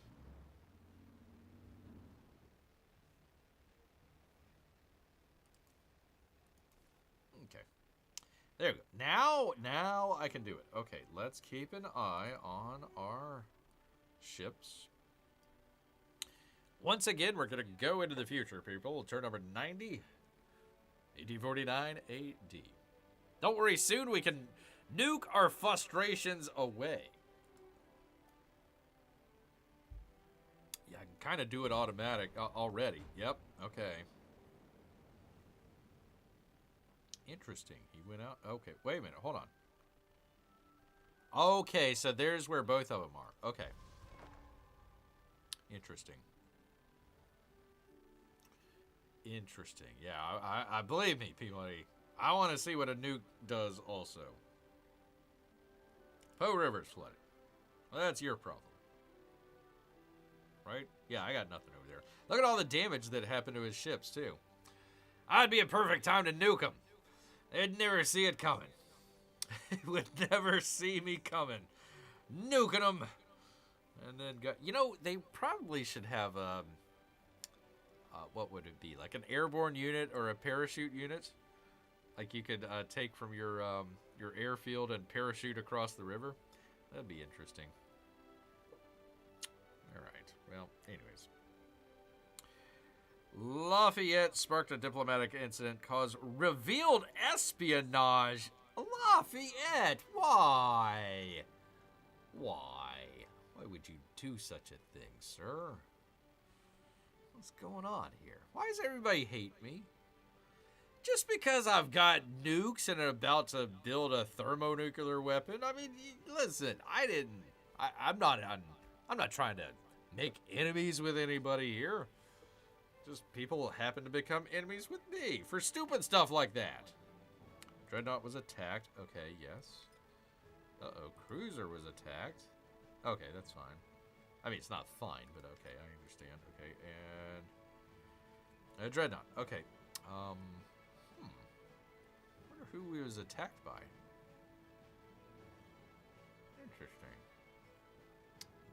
Okay. There we go. Now I can do it. Okay, let's keep an eye on our ships. Once again, we're going to go into the future, people. We'll turn number 90, 1849 AD. Don't worry, soon we can nuke our frustrations away. Yeah, I can kind of do it automatic already. Yep, okay. Interesting. He went out. Okay, wait a minute. Hold on. Okay, so there's where both of them are. Okay. Interesting. Interesting. Yeah, I believe me, people. I want to see what a nuke does also. Po River's flooded. Well, that's your problem. Right? Yeah, I got nothing over there. Look at all the damage that happened to his ships, too. I'd be a perfect time to nuke him. They'd never see it coming. They would never see me coming. Nuking them. And then, you know, they probably should have, what would it be? Like an airborne unit or a parachute unit? Like you could take from your airfield and parachute across the river? That'd be interesting. All right. Well, anyways. Lafayette sparked a diplomatic incident, caused revealed espionage. Lafayette, why? Why? Why would you do such a thing, sir? What's going on here? Why does everybody hate me? Just because I've got nukes and am about to build a thermonuclear weapon? I mean, listen, I'm not trying to make enemies with anybody here. Just people happen to become enemies with me for stupid stuff like that. Dreadnought was attacked. Okay, yes. Uh-oh, cruiser was attacked. Okay, that's fine. I mean, it's not fine, but okay, I understand. Okay, and... Dreadnought, okay. Wonder who he was attacked by. Interesting.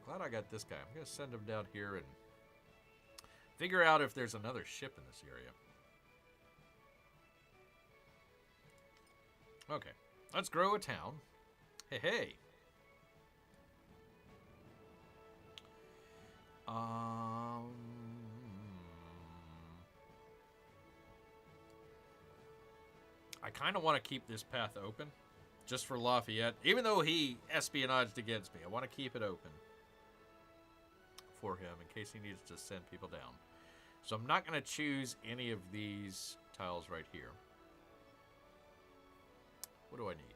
Glad I got this guy. I'm going to send him down here and figure out if there's another ship in this area. Okay, let's grow a town. Hey, hey. I kind of want to keep this path open, just for Lafayette. Even though he espionaged against me, I want to keep it open for him in case he needs to send people down. So I'm not going to choose any of these tiles right here. What do I need?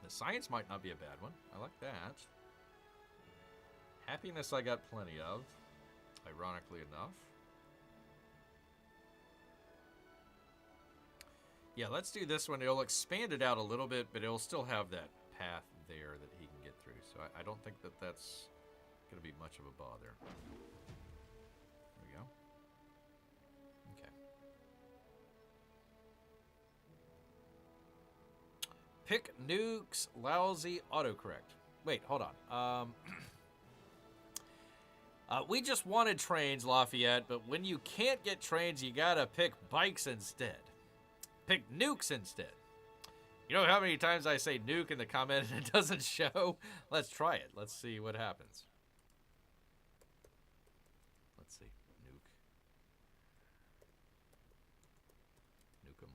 The science might not be a bad one. I like that. Happiness I got plenty of, ironically enough. Yeah, let's do this one. It'll expand it out a little bit, but it'll still have that path there that he can get through. So I don't think that that's going to be much of a bother. Pick nukes, lousy autocorrect. Wait, hold on. We just wanted trains, Lafayette, but when you can't get trains, you gotta pick bikes instead. Pick nukes instead. You know how many times I say nuke in the comment and it doesn't show? Let's try it. Let's see what happens. Let's see. Nuke. Nuke 'em.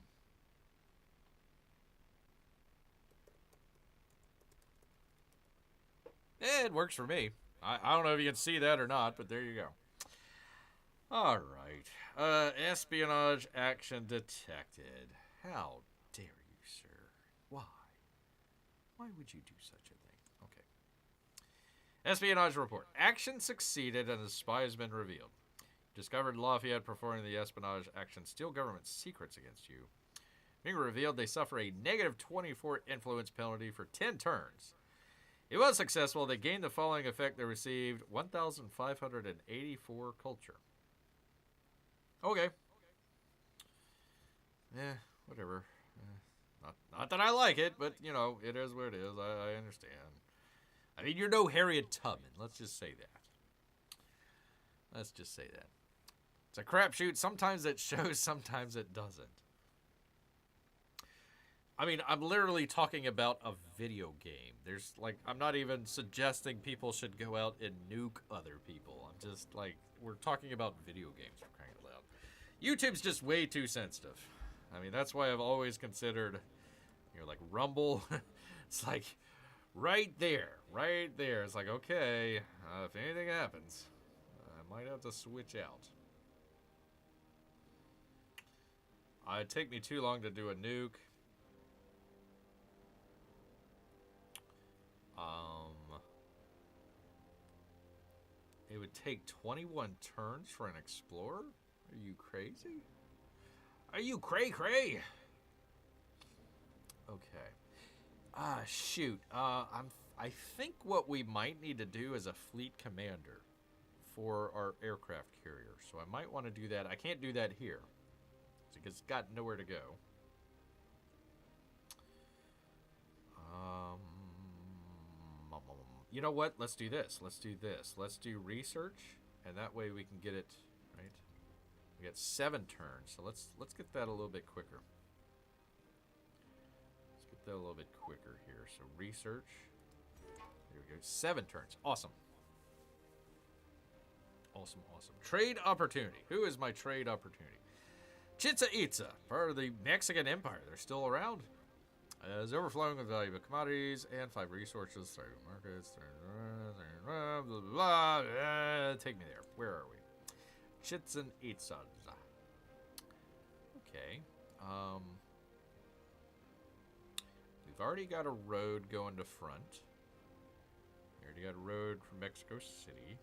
It works for me. I don't know if you can see that or not, but there you go. All right. Espionage action detected. How dare you, sir? Why? Why would you do such a thing? Okay. Espionage report. Action succeeded and a spy has been revealed. Discovered Lafayette performing the espionage action steal government secrets against you. Being revealed, they suffer a negative 24 influence penalty for 10 turns. It was successful. They gained the following effect. They received 1,584 culture. Okay. Yeah, whatever. Not that I like it, but, you know, it is what it is. I understand. I mean, you're no Harriet Tubman. Let's just say that. Let's just say that. It's a crapshoot. Sometimes it shows, sometimes it doesn't. I mean, I'm literally talking about a video game. There's, like, I'm not even suggesting people should go out and nuke other people. I'm just, like, we're talking about video games, for crying out loud. YouTube's just way too sensitive. I mean, that's why I've always considered, you know, like, Rumble. It's like, right there. It's like, okay, if anything happens, I might have to switch out. It'd take me too long to do a nuke. It would take 21 turns for an explorer? Are you crazy? Are you cray-cray? Okay. Shoot. I think what we might need to do is a fleet commander for our aircraft carrier. So I might want to do that. I can't do that here because it's got nowhere to go. You know what? Let's do this. Let's do research, and that way we can get it right. We got 7 turns, so let's get that a little bit quicker. Let's get that a little bit quicker here. So research. There we go. 7 turns. Awesome. Awesome. Trade opportunity. Who is my trade opportunity? Chichen Itza, part of the Mexican Empire. They're still around. Is overflowing with valuable commodities and 5 resources, thriving markets, blah, blah, blah, take me there. Where are we? Chichen Itza. Okay. We've already got a road going to front. We already got a road from Mexico City.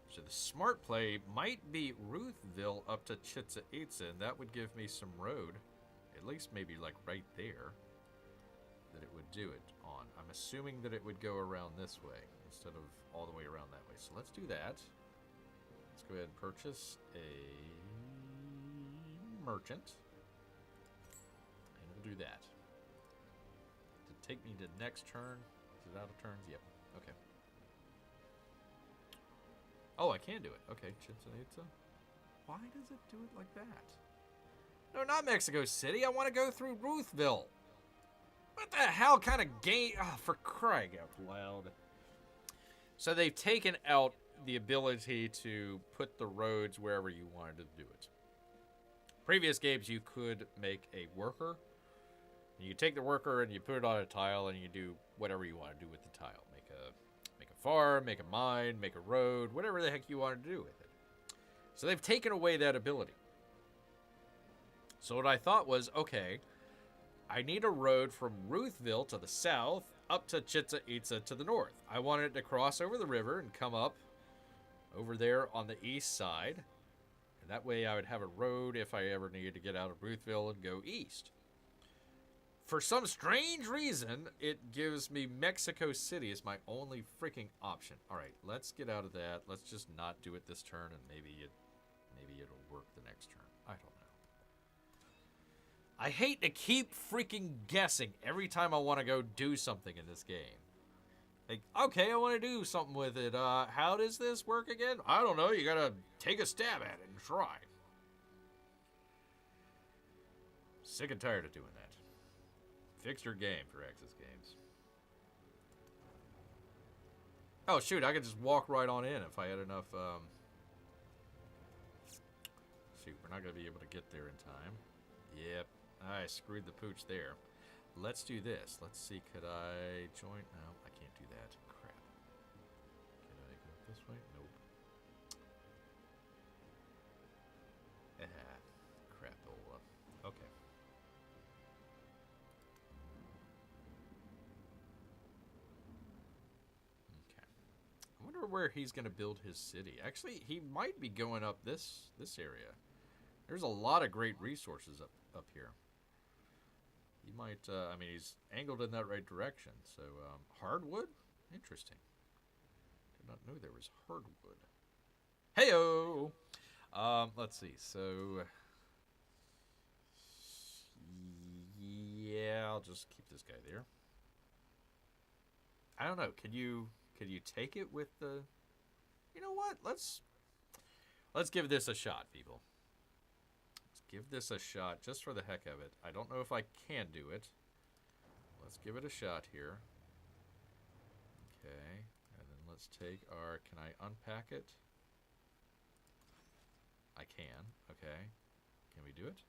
So the smart play might be Ruthville up to Chichen Itza, and that would give me some road. At least maybe like right there that it would do it on. I'm assuming that it would go around this way instead of all the way around that way. So let's do that. Let's go ahead and purchase a merchant. And we'll do that. To take me to next turn. Is it out of turns? Yep. Okay. Oh, I can do it. Okay, Chichen Itza. Why does it do it like that? No, not Mexico City. I want to go through Ruthville. What the hell kind of game? Oh, for crying out loud. So they've taken out the ability to put the roads wherever you wanted to do it. Previous games, you could make a worker. You take the worker and you put it on a tile and you do whatever you want to do with the tile. Make a farm, make a mine, make a road, whatever the heck you want to do with it. So they've taken away that ability. So what I thought was, okay, I need a road from Ruthville to the south up to Chichen Itza to the north. I wanted it to cross over the river and come up over there on the east side. And that way I would have a road if I ever needed to get out of Ruthville and go east. For some strange reason, it gives me Mexico City as my only freaking option. All right, let's get out of that. Let's just not do it this turn, and maybe it'll work the next turn. I don't know. I hate to keep freaking guessing every time I want to go do something in this game. Like, okay, I want to do something with it. How does this work again? I don't know. You gotta take a stab at it and try. Sick and tired of doing that. Fix your game for Access Games. Oh, shoot. I could just walk right on in if I had enough, Shoot, we're not going to be able to get there in time. Yep. I screwed the pooch there. Let's do this. Let's see. Could I join? No, I can't do that. Crap. Can I go this way? Nope. Crapola. Okay. Okay. I wonder where he's going to build his city. Actually, he might be going up this area. There's a lot of great resources up here. He might, I mean, he's angled in that right direction. So, hardwood? Interesting. Did not know there was hardwood. Heyo! Let's see. So, yeah, I'll just keep this guy there. I don't know. Could you take it with the... You know what? Let's give this a shot, people. Give this a shot just for the heck of it. I don't know if I can do it. Let's give it a shot here. Okay. And then let's take our... Can I unpack it? I can. Okay. Can we do it?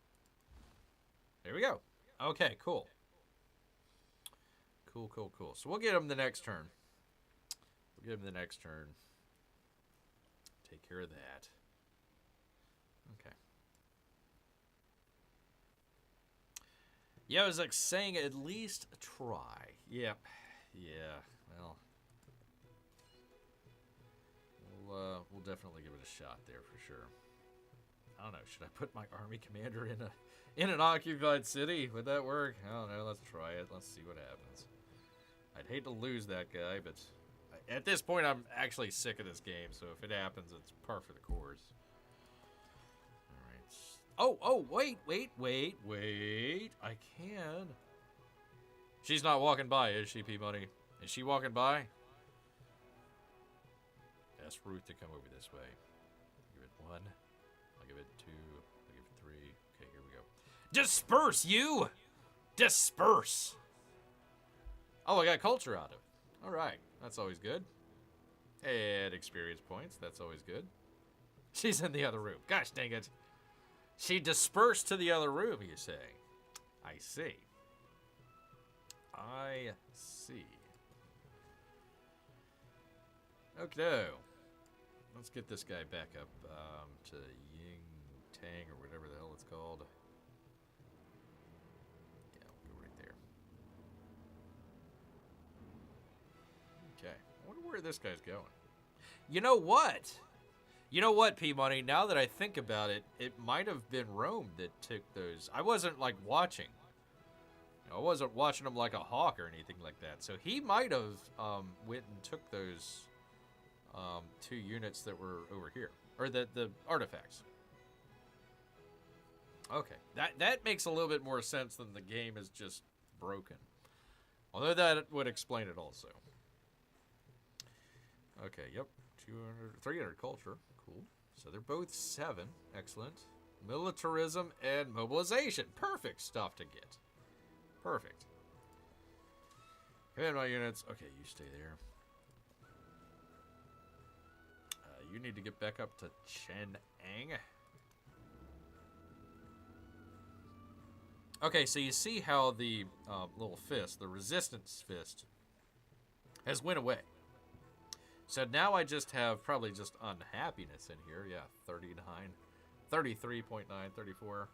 There we go. Okay, cool. Cool, cool, cool. So we'll get him the next turn. We'll give him the next turn. Take care of that. Okay. Yeah, I was like saying at least try. Yep. Yeah. Well, we'll definitely give it a shot there for sure. I don't know. Should I put my army commander in an occupied city? Would that work? I don't know. Let's try it. Let's see what happens. I'd hate to lose that guy, but at this point, I'm actually sick of this game. So if it happens, it's par for the course. Oh, wait. I can. She's not walking by, is she, P-Money? Is she walking by? Ask Ruth to come over this way. I'll give it 1. I'll give it 2. I'll give it 3. Okay, here we go. Disperse, you! Disperse! Oh, I got culture out of it. All right. That's always good. And experience points. That's always good. She's in the other room. Gosh dang it. She dispersed to the other room, you say? I see. I see. Okay. Let's get this guy back up to Ying Tang or whatever the hell it's called. Yeah, we'll go right there. Okay. I wonder where this guy's going. You know what? You know what, P-Money? Now that I think about it, it might have been Rome that took those. I wasn't, like, watching. You know, I wasn't watching him like a hawk or anything like that. So he might have went and took those 2 units that were over here. Or the artifacts. Okay. That makes a little bit more sense than the game is just broken. Although that would explain it also. Okay, yep. 300 culture. Cool. So they're both 7. Excellent. Militarism and mobilization. Perfect stuff to get. Perfect. Command my units. Okay, you stay there. You need to get back up to Chang'an. Okay, so you see how the little fist, the resistance fist, has went away. So now I just have probably just unhappiness in here. Yeah, 39, 33.9, 34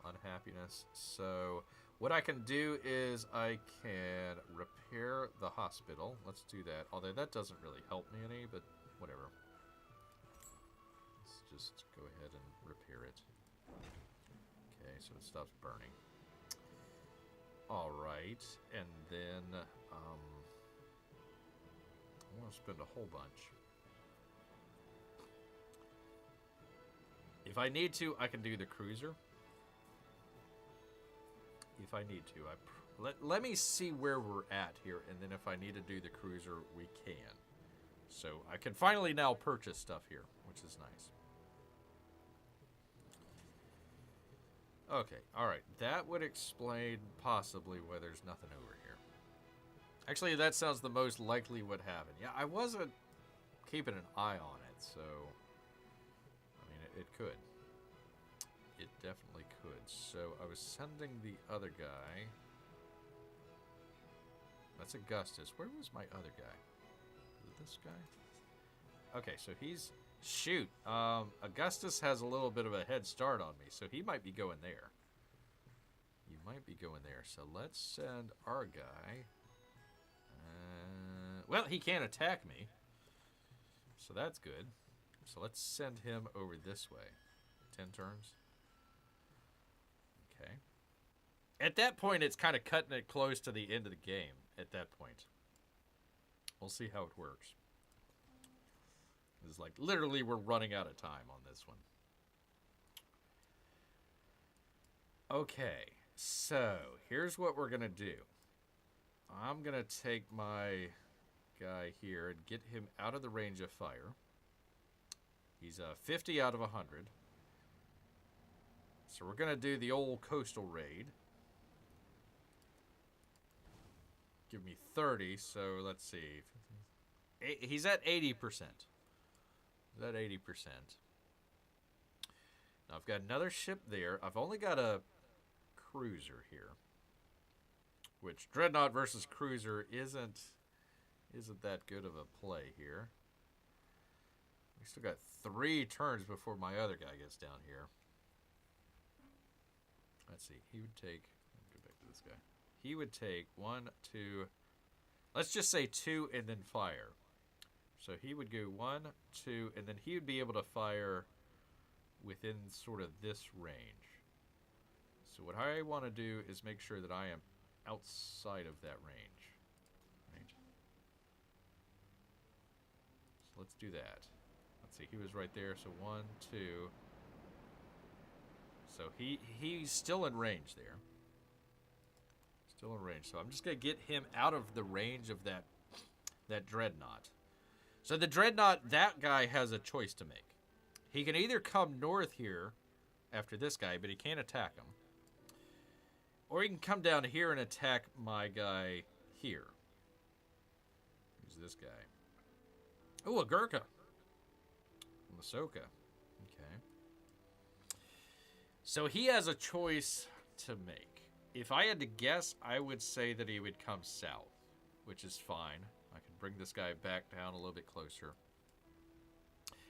unhappiness. So what I can do is I can repair the hospital. Let's do that. Although that doesn't really help me any, but whatever. Let's just go ahead and repair it. Okay, so it stops burning. All right, and then I want to spend a whole bunch. If I need to, I can do the cruiser. if I need to. Let me see where we're at here, and then if I need to do the cruiser, we can. So I can finally now purchase stuff here, which is nice. Okay, alright. That would explain possibly why there's nothing over here. Actually, that sounds the most likely what happened. Yeah, I wasn't keeping an eye on it, so... I mean, it could. It definitely could. So I was sending the other guy. That's Augustus. Where was my other guy? Is it this guy? Okay, so he's... Shoot. Augustus has a little bit of a head start on me, so he might be going there. You might be going there. So let's send our guy. Well, he can't attack me. So that's good. So let's send him over this way. 10 turns. Okay. At that point, it's kind of cutting it close to the end of the game. At that point. We'll see how it works. It's like, literally, we're running out of time on this one. Okay. So, here's what we're going to do. I'm going to take my guy here and get him out of the range of fire. He's 50 out of 100. So we're going to do the old coastal raid. Give me 30, so let's see. He's at 80%. He's at 80%. Now I've got another ship there. I've only got a cruiser here. Which, Dreadnought versus cruiser isn't that good of a play here. We still got 3 turns before my other guy gets down here. Let's see. He would take... Let me go back to this guy. He would take 1, 2... Let's just say 2 and then fire. So he would go 1, 2, and then he would be able to fire within sort of this range. So what I want to do is make sure that I am outside of that range. Right? So let's do that. Let's see, he was right there, so 1, 2. So he's still in range there. Still in range. So I'm just going to get him out of the range of that Dreadnought. So the Dreadnought, that guy has a choice to make. He can either come north here after this guy, but he can't attack him. Or he can come down here and attack my guy here. Who's this guy? Oh, a Gurkha. Masoka. Okay. So he has a choice to make. If I had to guess, I would say that he would come south, which is fine. I can bring this guy back down a little bit closer.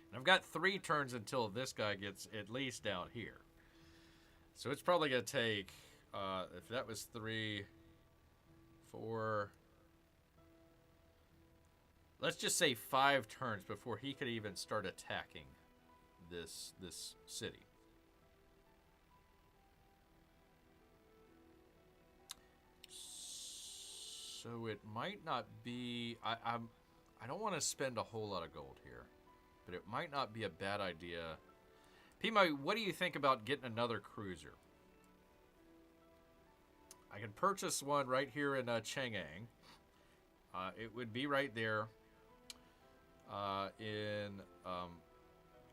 And I've got 3 turns until this guy gets at least down here. So it's probably going to take, if that was 3, 4, let's just say 5 turns before he could even start attacking this city. So it might not be... I don't want to spend a whole lot of gold here, but it might not be a bad idea. Pima, what do you think about getting another cruiser? I can purchase one right here in Chang'an. It would be right there. In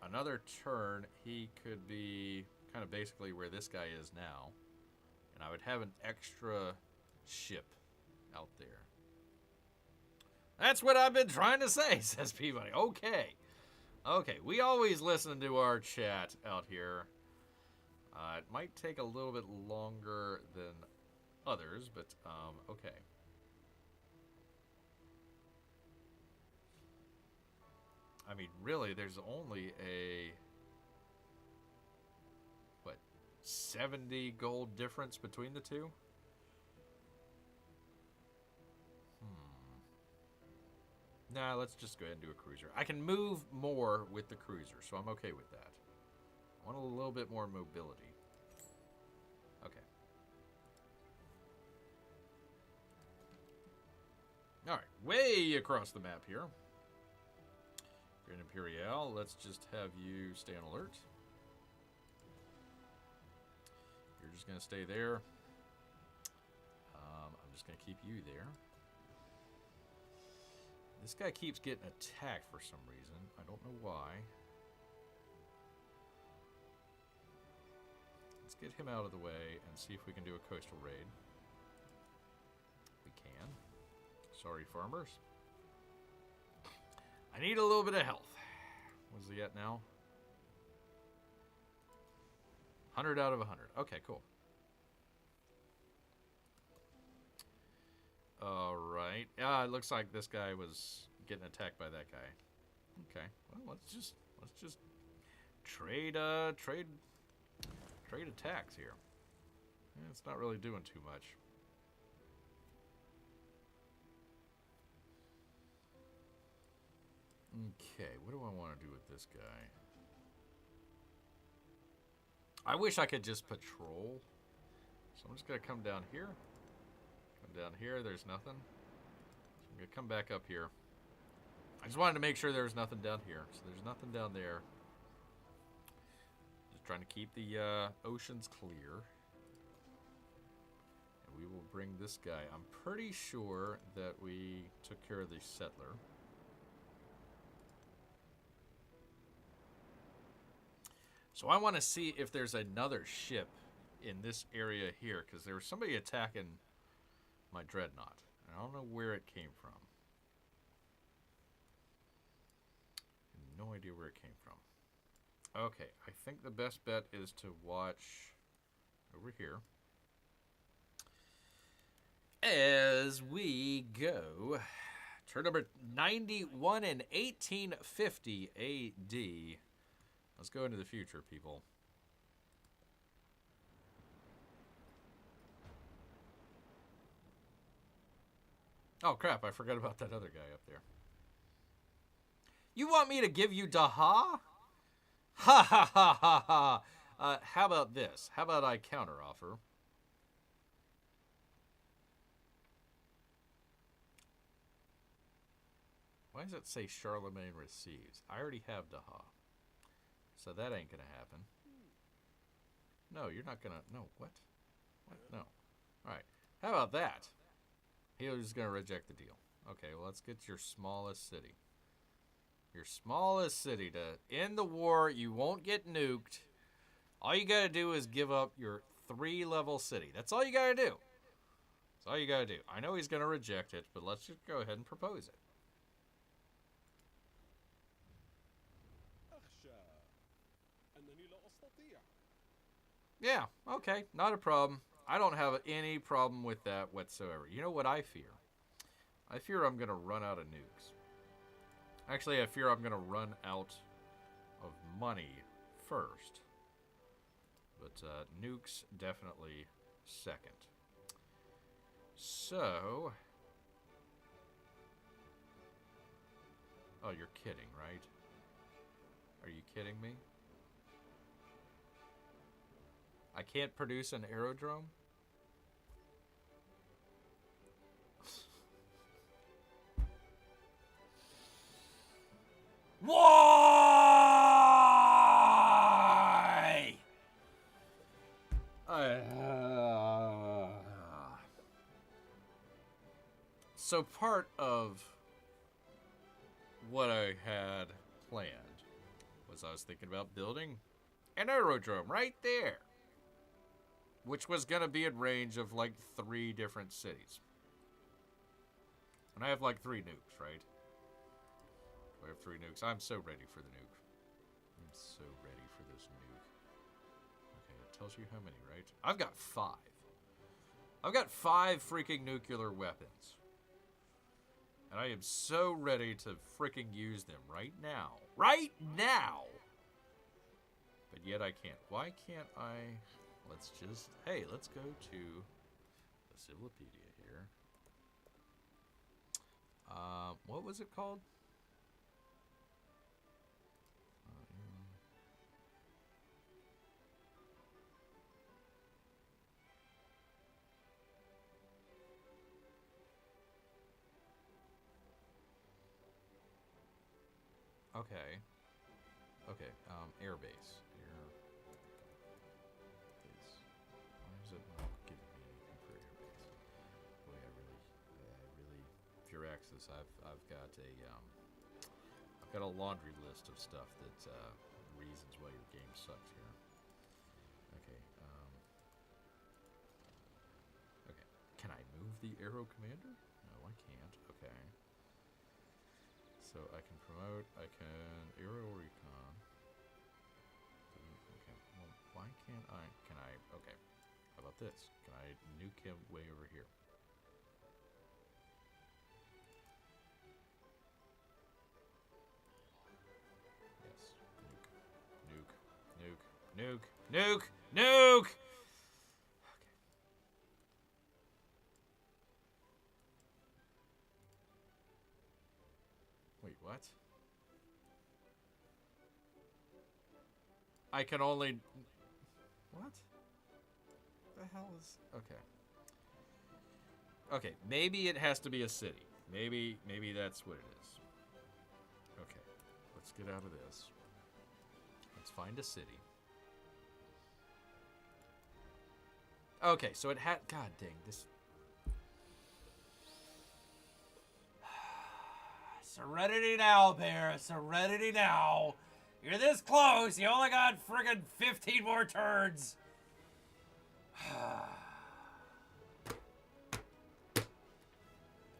another turn, he could be kind of basically where this guy is now. And I would have an extra ship out there. That's what I've been trying to say, says Peabody. Okay. Okay, we always listen to our chat out here. It might take a little bit longer than others, but okay. I mean, really, there's only a, what, 70 gold difference between the two? Nah, let's just go ahead and do a cruiser. I can move more with the cruiser, so I'm okay with that. I want a little bit more mobility. Okay. Alright, way across the map here. Grand Imperial, let's just have you stay on alert. You're just going to stay there. just going to keep you there. This guy keeps getting attacked for some reason. I don't know why. Let's get him out of the way and see if we can do a coastal raid. We can. Sorry, farmers. I need a little bit of health. What's he at now? 100 out of 100. Okay, cool. All right. Yeah, it looks like this guy was getting attacked by that guy. Okay. Well, let's just trade attacks here. Yeah, it's not really doing too much. Okay, what do I want to do with this guy? I wish I could just patrol. So I'm just going to come down here. Come down here. There's nothing. So I'm going to come back up here. I just wanted to make sure there was nothing down here. So there's nothing down there. Just trying to keep the oceans clear. And we will bring this guy. I'm pretty sure that we took care of the settler. So I want to see if there's another ship in this area here, because there was somebody attacking my dreadnought. I don't know where it came from. No idea where it came from. Okay, I think the best bet is to watch over here as we go. Turn number 91 in 1850 AD. Let's go into the future, people. Oh, crap. I forgot about that other guy up there. You want me to give you Daha? Ha ha ha ha ha. How about this? How about I counteroffer? Why does it say Charlemagne receives? I already have Daha. So that ain't gonna happen. No, you're not gonna. No, what? What? No. Alright. How about that? He was gonna reject the deal. Okay, well, let's get your smallest city. Your smallest city to end the war. You won't get nuked. All you gotta do is give up your 3-level city. That's all you gotta do. That's all you gotta do. I know he's gonna reject it, but let's just go ahead and propose it. Yeah, okay, not a problem. I don't have any problem with that whatsoever. You know what I fear? I fear I'm going to run out of nukes. Actually, I fear I'm going to run out of money first. But nukes definitely second. So... Oh, you're kidding, right? Are you kidding me? I can't produce an aerodrome? Why? So part of what I had planned was I was thinking about building an aerodrome right there, which was going to be in range of like 3 different cities. And I have like 3 nukes, right? I have 3 nukes. I'm so ready for the nuke. I'm so ready for this nuke. Okay, it tells you how many, right? I've got 5. I've got 5 freaking nuclear weapons. And I am so ready to freaking use them right now. Right now! But yet I can't. Why can't I... Let's just... Hey, let's go to the Civilopedia here. What was it called? Okay. Okay, airbase. Airbase. Why is it not giving me anything for airbase? Boy, I boxes. I've got a laundry list of stuff that reasons why your game sucks here. Okay. Okay. Can I move the arrow commander? No, I can't. Okay. So I can promote. I can aerial recon. Okay. Well, why can't I? Can I? Okay. How about this? Can I nuke him way over here? Nuke, nuke, nuke! Okay. Wait, what? I can only... What? The hell is... Okay. Okay, maybe it has to be a city. Maybe that's what it is. Okay, let's get out of this. Let's find a city. Okay, so it had... God dang, this... Serenity now, Bear. Serenity now. You're this close. You only got friggin' 15 more turns.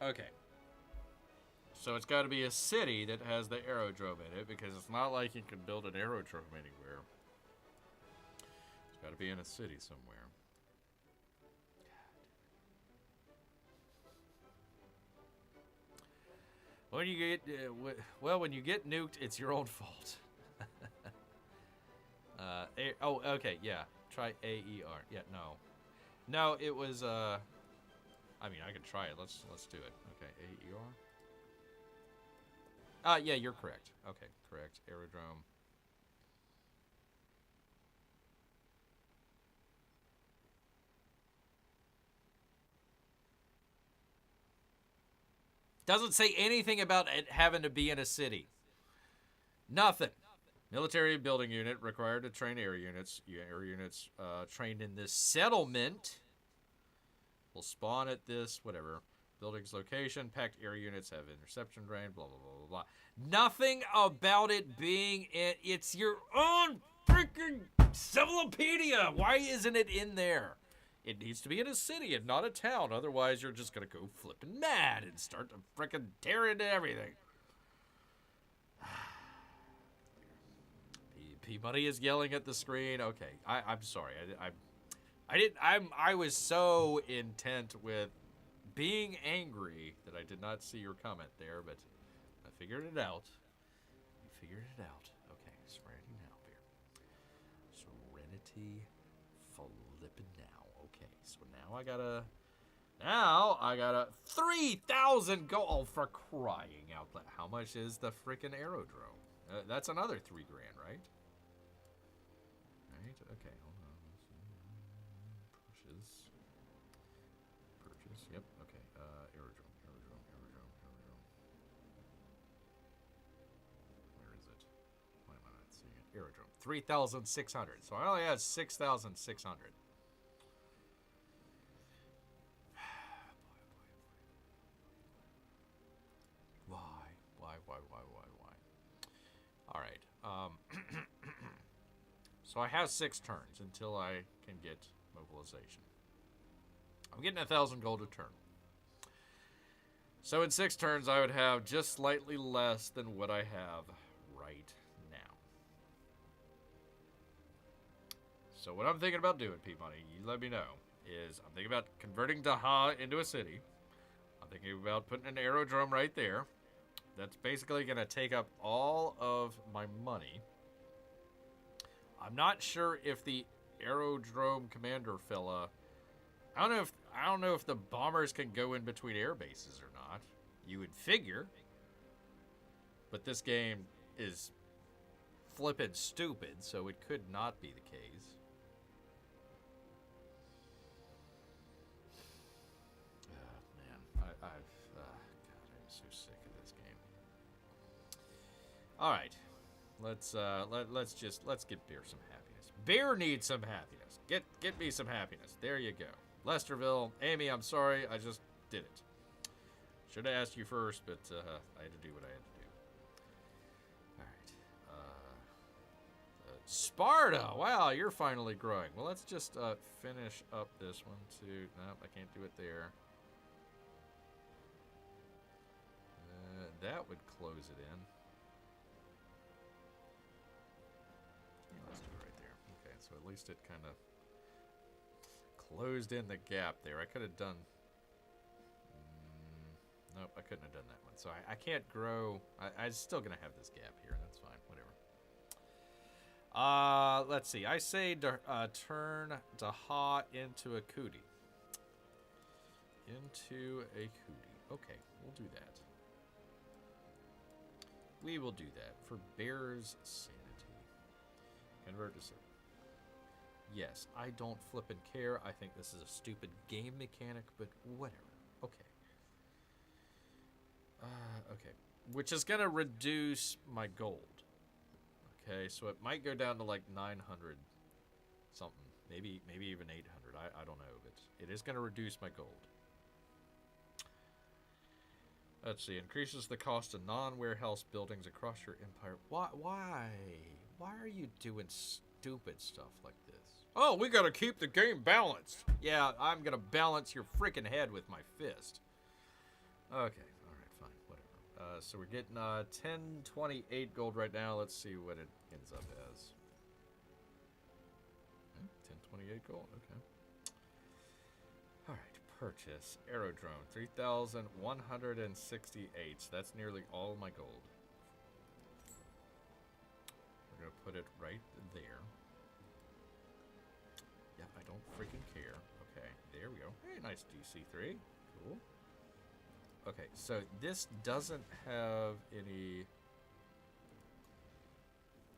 Okay. So it's got to be a city that has the aerodrome in it, because it's not like you can build an aerodrome anywhere. It's got to be in a city somewhere. When you get when you get nuked, it's your own fault. Oh, okay, yeah. Try AER. Yeah, no, it was. I mean, I can try it. Let's do it. Okay, AER. Yeah, you're correct. Okay, correct. Aerodrome. Doesn't say anything about it having to be in a city. Nothing. Military building unit required to train air units. Air units trained in this settlement will spawn at this, whatever. Building's location. Packed air units have interception range, blah, blah, blah, blah, blah. Nothing about it being in... It's your own freaking Civilopedia. Why isn't it in there? It needs to be in a city and not a town. Otherwise, you're just going to go flipping mad and start to frickin' tear into everything. P-Money is yelling at the screen. Okay, I'm sorry. I was so intent with being angry that I did not see your comment there, but I figured it out. Okay, Serenity now, Bear. Serenity flippin' now. Okay, so now I gotta 3,000 gold. Oh, for crying out loud. How much is the frickin' aerodrome? That's another $3,000, right? Right, okay, hold on. Purchase, yep, okay. Aerodrome. Where is it? Why am I not seeing it? Aerodrome. 3,600. So I only had 6,600. Why? All right. So I have 6 turns until I can get mobilization. I'm getting 1,000 gold a turn. So in 6 turns, I would have just slightly less than what I have right now. So what I'm thinking about doing, P-Money, you let me know, is I'm thinking about converting Daha into a city. I'm thinking about putting an aerodrome right there. That's basically going to take up all of my money. I'm not sure if the aerodrome commander fella... I don't know if the bombers can go in between air bases or not. You would figure. But this game is flippin' stupid, so it could not be the case. Man, God, I'm so sick of this game. All right, let's get Bear some happiness. Bear needs some happiness. Get me some happiness. There you go. Lesterville, Amy, I'm sorry, I just did it. Should have asked you first, but I had to do what I had to do. All right. Sparta! Wow, you're finally growing. Well, let's just finish up this one, too. Nope, I can't do it there. That would close it in. Yeah, let's do it right there. Okay, so at least it kind of closed in the gap there. I could have done... nope, I couldn't have done that one. So I can't grow... I'm still going to have this gap here. That's fine. Whatever. Let's see. I say turn Daha into a cootie. Into a cootie. Okay, we'll do that. We will do that for Bear's sanity. Convert to sanity. Yes, I don't flip and care. I think this is a stupid game mechanic, but whatever. Okay. Okay. Which is going to reduce my gold. Okay, so it might go down to like 900 something. Maybe even 800. I don't know, but it is going to reduce my gold. Let's see. Increases the cost of non-warehouse buildings across your empire. Why? Why are you doing stupid stuff like this? Oh, we got to keep the game balanced. Yeah, I'm going to balance your freaking head with my fist. Okay. All right, fine. Whatever. So we're getting 1028 gold right now. Let's see what it ends up as. 1028 gold. Okay. All right. Purchase aerodrome 3,168. That's nearly all my gold. We're gonna put it right there. Yeah, I don't freaking care. Okay, there we go. Hey, nice DC3. Cool. Okay, so this doesn't have any.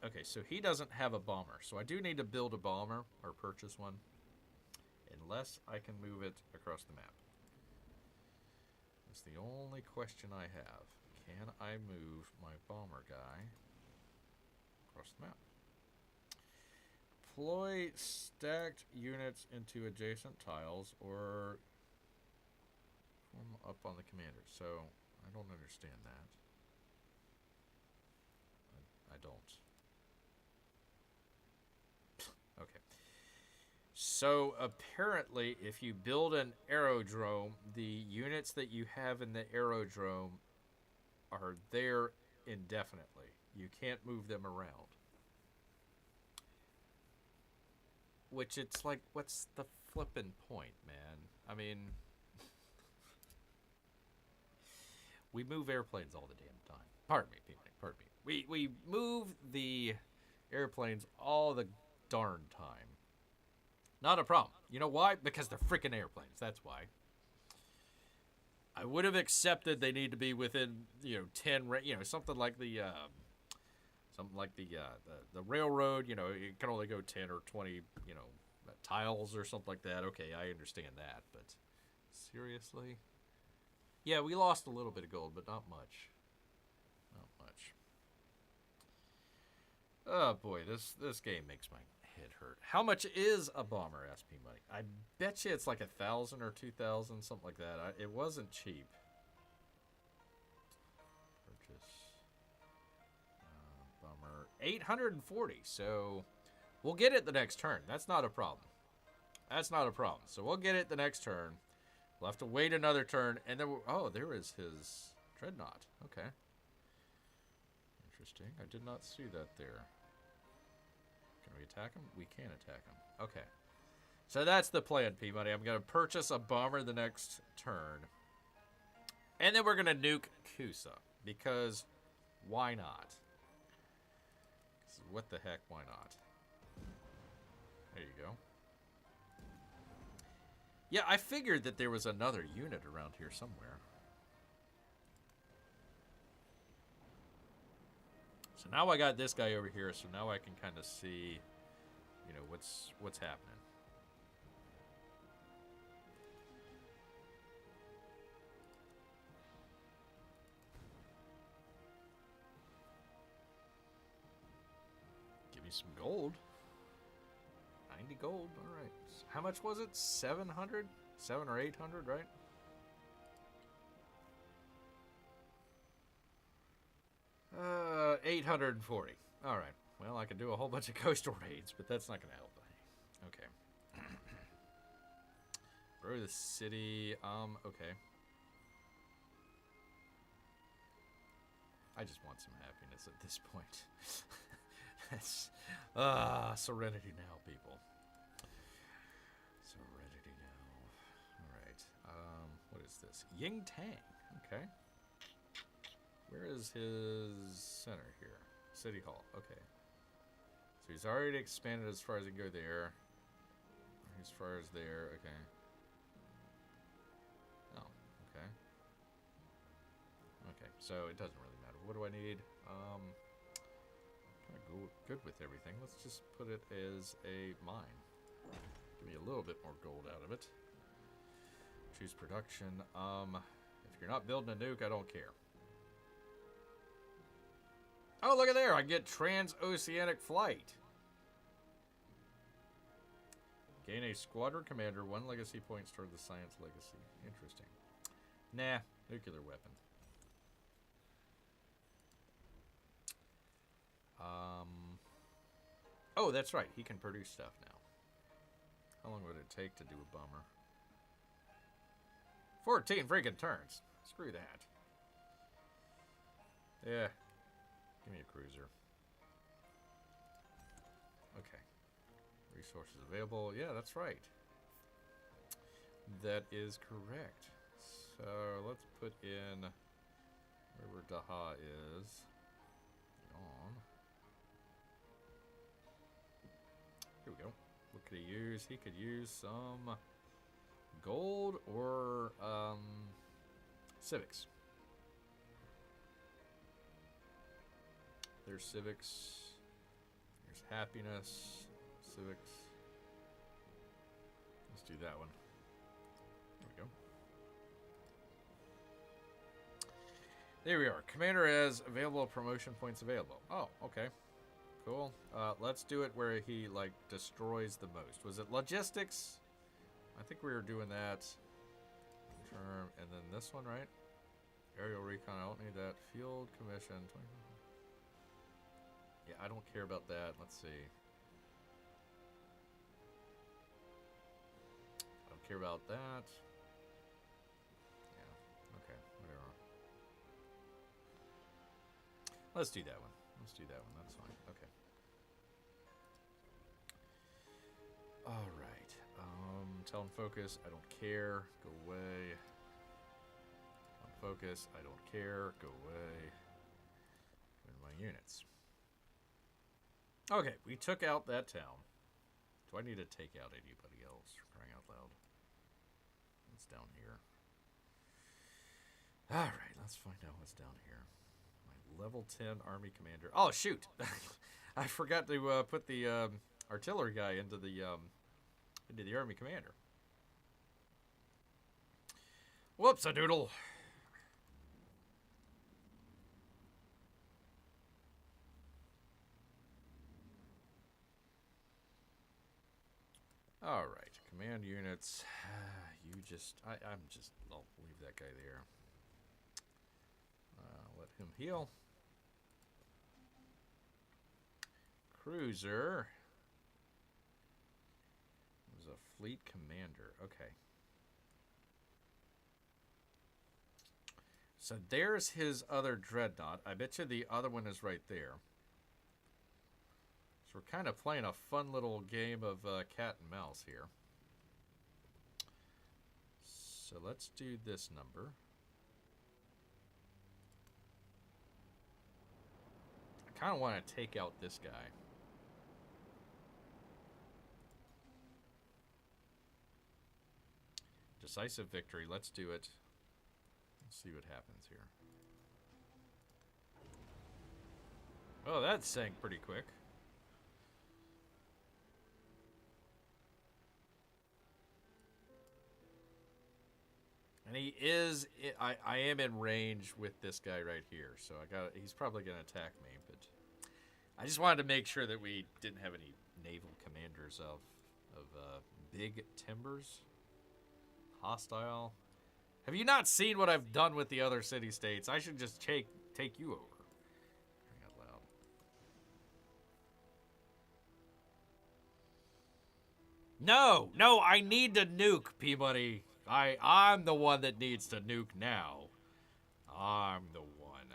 Okay, so he doesn't have a bomber, so I do need to build a bomber or purchase one. Unless I can move it across the map. That's the only question I have. Can I move my bomber guy across the map? Deploy stacked units into adjacent tiles or form up on the commander. So, I don't understand that. I don't. Okay. So apparently, if you build an aerodrome, the units that you have in the aerodrome are there indefinitely. You can't move them around. Which it's like, what's the flippin' point, man? I mean, we move airplanes all the damn time. Pardon me, P-Money, pardon me. We move the airplanes all the darn time. Not a problem. You know why? Because they're freaking airplanes. That's why. I would have accepted they need to be within, 10, something like the railroad. It can only go 10 or 20, tiles or something like that. Okay, I understand that, but seriously, yeah, we lost a little bit of gold, but not much. Not much. Oh boy, this game makes my head hurt. How much is a bomber, SP Money? I bet you it's like 1,000 or 2,000, something like that. It wasn't cheap. Purchase bomber 840. So we'll get it the next turn. That's not a problem. That's not a problem. So we'll get it the next turn. We'll have to wait another turn, and then there is his dreadnought. Okay. Interesting. I did not see that there. Can we attack him? We can attack him. Okay. So that's the plan, P-Money. I'm going to purchase a bomber the next turn. And then we're going to nuke Kusa. Because why not? What the heck, why not? There you go. Yeah, I figured that there was another unit around here somewhere. So now I got this guy over here, so now I can kind of see, what's happening. Give me some gold. 90 gold, all right. How much was it? 700? 700 or 800, right? 840. All right. Well, I could do a whole bunch of coastal raids, but that's not going to help. Okay. Grow the city. Okay. I just want some happiness at this point. That's serenity now, people. Serenity now. All right. What is this? Ying Tang. Okay. Where is his center here? City Hall. Okay. So he's already expanded as far as he can go there. As far as there. Okay. Oh. Okay. Okay. So it doesn't really matter. What do I need? Kind of good with everything. Let's just put it as a mine. Give me a little bit more gold out of it. Choose production. If you're not building a nuke, I don't care. Oh, look at there. I get transoceanic flight. Gain a squadron commander, 1 legacy points toward the science legacy. Interesting. Nah, nuclear weapon. Oh, that's right. He can produce stuff now. How long would it take to do a bomber? 14 freaking turns. Screw that. Yeah. Give me a cruiser. Okay. Resources available. Yeah, that's right. That is correct. So let's put in wherever Daha is. On. Here we go. What could he use? He could use some gold or civics. There's civics. There's happiness. Civics. Let's do that one. There we go. There we are. Commander has available promotion points available. Oh, okay. Cool. Let's do it where he, like, destroys the most. Was it logistics? I think we were doing that. Term, and then this one, right? Aerial recon, I don't need that. Field commission. 20. Yeah, I don't care about that. Let's see. I don't care about that. Yeah, okay, whatever. Let's do that one. Let's do that one. That's fine. Okay. All right. Tell him focus. I don't care. Go away. Focus. I don't care. Go away. And my units. Okay, we took out that town. Do I need to take out anybody else? Crying out loud. What's down here? Alright, let's find out what's down here. My level 10 army commander. Oh, shoot! I forgot to put the artillery guy into the army commander. Whoops-a-doodle. All right, command units. You just, I'll leave that guy there. Let him heal. Cruiser. There's a fleet commander. Okay. So there's his other dreadnought. I bet you the other one is right there. So we're kind of playing a fun little game of cat and mouse here. So let's do this number. I kind of want to take out this guy. Decisive victory. Let's do it. Let's see what happens here. Oh, that sank pretty quick. And he is, I am in range with this guy right here, so he's probably going to attack me, but I just wanted to make sure that we didn't have any naval commanders of big timbers. Hostile. Have you not seen what I've done with the other city-states? I should just take you over. No, no, I need to nuke, Peabody. I'm the one that needs to nuke now. I'm the one.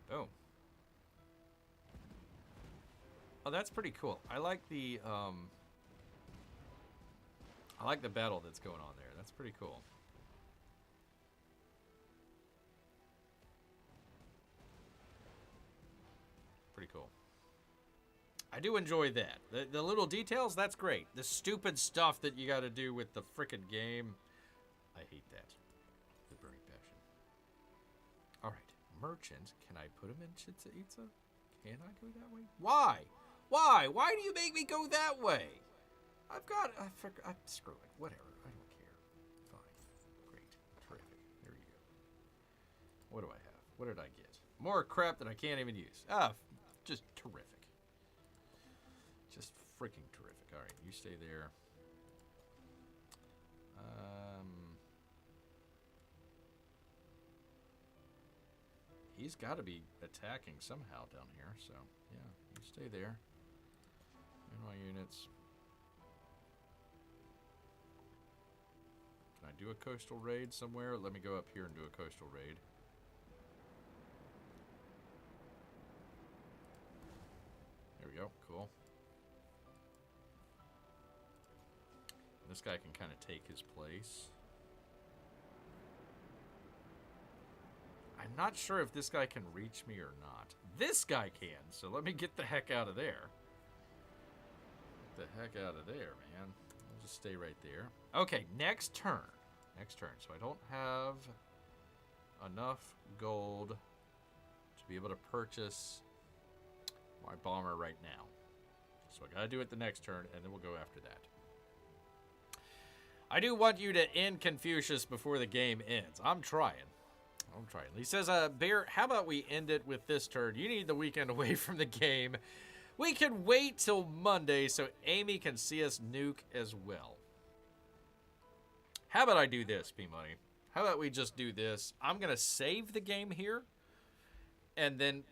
Boom. Oh, that's pretty cool. I like the battle that's going on there. That's pretty cool. Pretty cool. I do enjoy that. The little details, that's great. The stupid stuff that you got to do with the frickin' game, I hate that. The burning passion. All right, merchant. Can I put him in Chichen Itza? Can I go that way? Why? Why? Why do you make me go that way? I've got. Screw it. Whatever. I don't care. Fine. Great. Terrific. There you go. What do I have? What did I get? More crap that I can't even use. Just terrific. Just freaking terrific. All right, you stay there. He's got to be attacking somehow down here, so yeah, you stay there. In my units. Can I do a coastal raid somewhere? Let me go up here and do a coastal raid. There we go. Cool. This guy can kind of take his place. I'm not sure if this guy can reach me or not. This guy can, so let me get the heck out of there. Get the heck out of there, man. I'll just stay right there. Okay, next turn. Next turn. So I don't have enough gold to be able to purchase my bomber right now. So I gotta do it the next turn, and then we'll go after that. I do want you to end Confucius before the game ends. I'm trying. I'm trying. He says, Bear, how about we end it with this turn? You need the weekend away from the game. We can wait till Monday so Amy can see us nuke as well. How about I do this, P-Money? How about we just do this? I'm going to save the game here. And then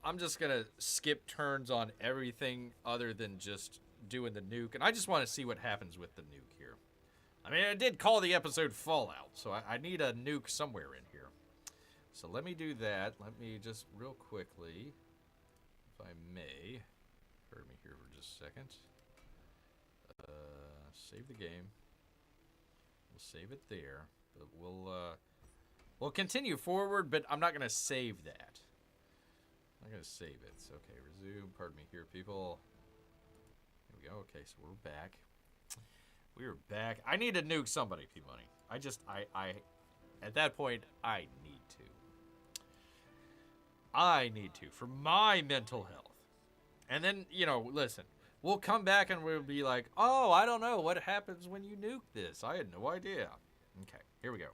I'm just going to skip turns on everything other than just doing the nuke. And I just want to see what happens with the nuke here. I mean, I did call the episode Fallout, so I need a nuke somewhere in here. So let me do that. Let me just real quickly, if I may, bear me here for just a second. Save the game. We'll save it there, but we'll continue forward. But I'm not going to save that. I'm not going to save it. So, okay, resume. Pardon me here, people. Here we go. Okay, so we're back. We are back. I need to nuke somebody, P-Money. At that point, I need to. I need to, for my mental health. And then, listen, we'll come back and we'll be like, oh, I don't know what happens when you nuke this. I had no idea. Okay, here we go.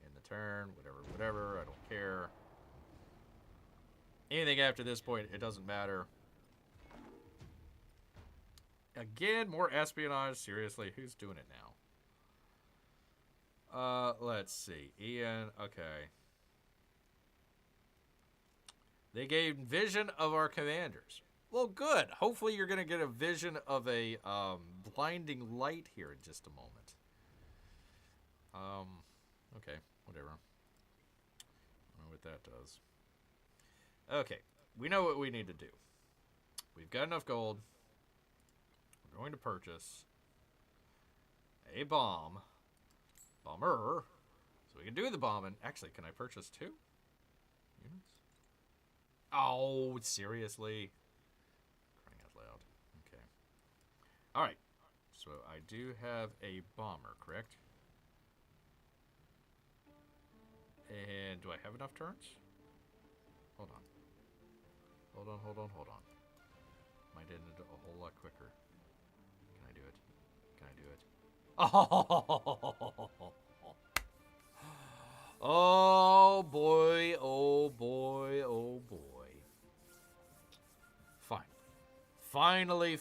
In the turn, whatever, I don't care. Anything after this point, it doesn't matter. Again, more espionage. Seriously, who's doing it now? Let's see. Ian, okay. They gave vision of our commanders. Well, good. Hopefully you're going to get a vision of a blinding light here in just a moment. Okay, whatever. I don't know what that does. Okay, we know what we need to do. We've got enough gold. We're going to purchase a bomber, so we can do the bombing. Actually, can I purchase 2 units? Oh, seriously? Crying out loud. Okay. All right. So I do have a bomber, correct? And do I have enough turns? Hold on. Hold on. Might end it a whole lot quicker. Can I do it? Can I do it? Oh! Oh boy, oh boy, oh boy. Fine. Finally.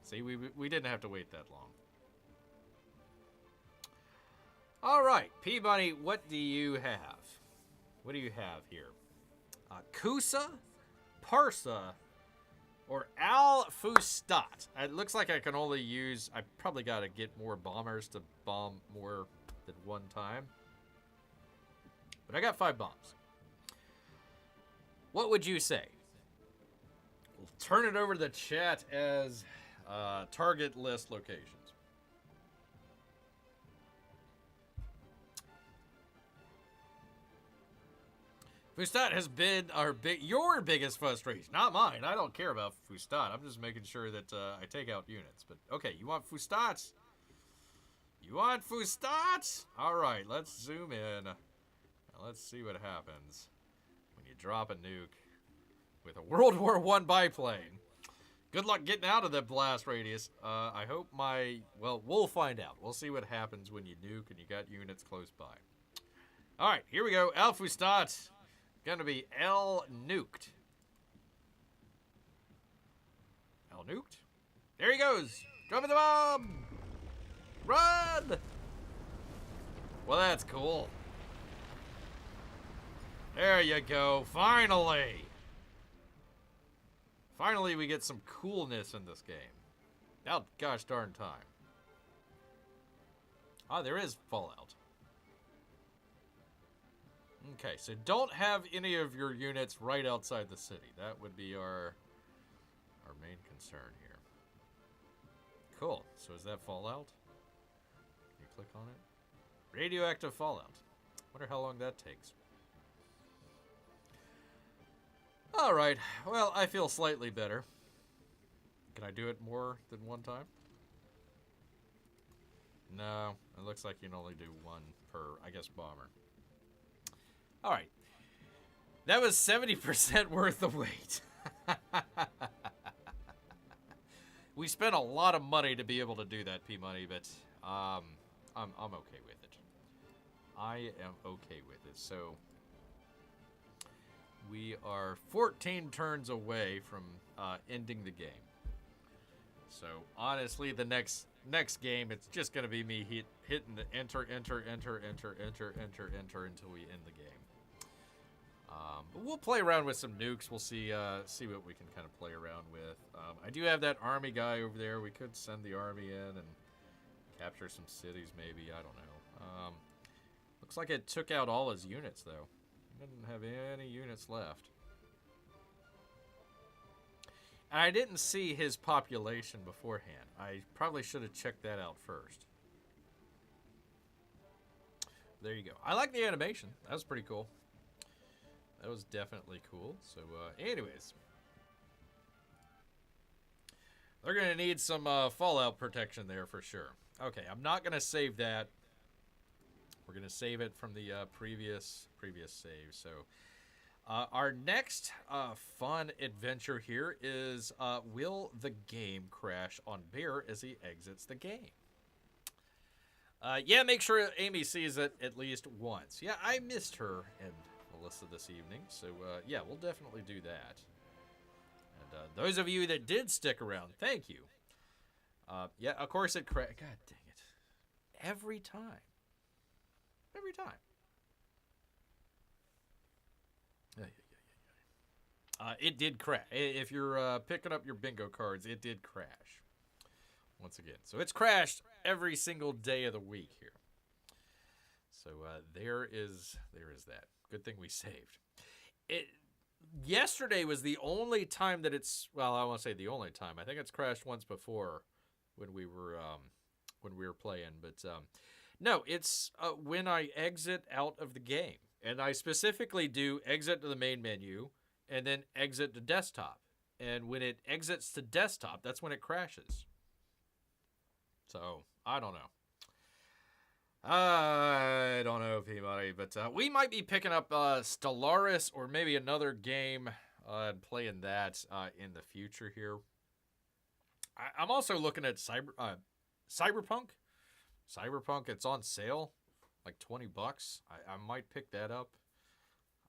See, we didn't have to wait that long. All right, Peabody, what do you have? What do you have here? Kusa, Parsa, or Al Fustat. It looks like I can only use... I probably got to get more bombers to bomb more than one time. But I got 5 bombs. What would you say? We'll turn it over to the chat as target list locations. Fustat has been your biggest frustration, not mine. I don't care about Fustat. I'm just making sure that I take out units. But okay, you want Fustat? You want Fustat? All right, let's zoom in. Now let's see what happens when you drop a nuke with a World War I biplane. Good luck getting out of the blast radius. I hope well, we'll find out. We'll see what happens when you nuke and you got units close by. All right, here we go. Al Fustat. Gonna be L nuked. L nuked? There he goes! Dropping the bomb! Run! Well, that's cool. There you go. Finally! Finally, we get some coolness in this game. Now, gosh darn time. Ah, there is Fallout. Okay, so don't have any of your units right outside the city. That would be our main concern here. Cool. So is that Fallout? Can you click on it? Radioactive Fallout. Wonder how long that takes. Alright, well, I feel slightly better. Can I do it more than one time? No, it looks like you can only do one per, I guess, bomber. Alright. That was 70% worth the wait. We spent a lot of money to be able to do that, P-Money, but I'm okay with it. I am okay with it. So we are 14 turns away from ending the game. So honestly, the next game, it's just going to be me hitting the enter until we end the game. But we'll play around with some nukes. We'll see what we can kind of play around with. I do have that army guy over there. We could send the army in and capture some cities, maybe. I don't know. Looks like it took out all his units, though. He didn't have any units left. And I didn't see his population beforehand. I probably should have checked that out first. There you go. I like the animation. That was pretty cool. That was definitely cool. So, anyways. They're going to need some fallout protection there for sure. Okay, I'm not going to save that. We're going to save it from the previous save. So, our next fun adventure here is, will the game crash on Bear as he exits the game? Yeah, make sure Amy sees it at least once. Yeah, I missed her and Melissa this evening, so yeah, we'll definitely do that. And those of you that did stick around, thank you. Yeah, of course it crashed. God dang it. Every time. Every time. It did crash. If you're picking up your bingo cards, it did crash. Once again. So it's crashed every single day of the week here. So there is that. Good thing we saved. Yesterday was the only time that it's, well, I won't say the only time. I think it's crashed once before when we were playing, but no, it's when I exit out of the game. And I specifically do exit to the main menu and then exit to desktop. And when it exits to desktop, that's when it crashes. So, I don't know. I don't know, P-Money, but we might be picking up Stellaris or maybe another game and playing that in the future here. I'm also looking at Cyberpunk. Cyberpunk, it's on sale, like $20. I might pick that up.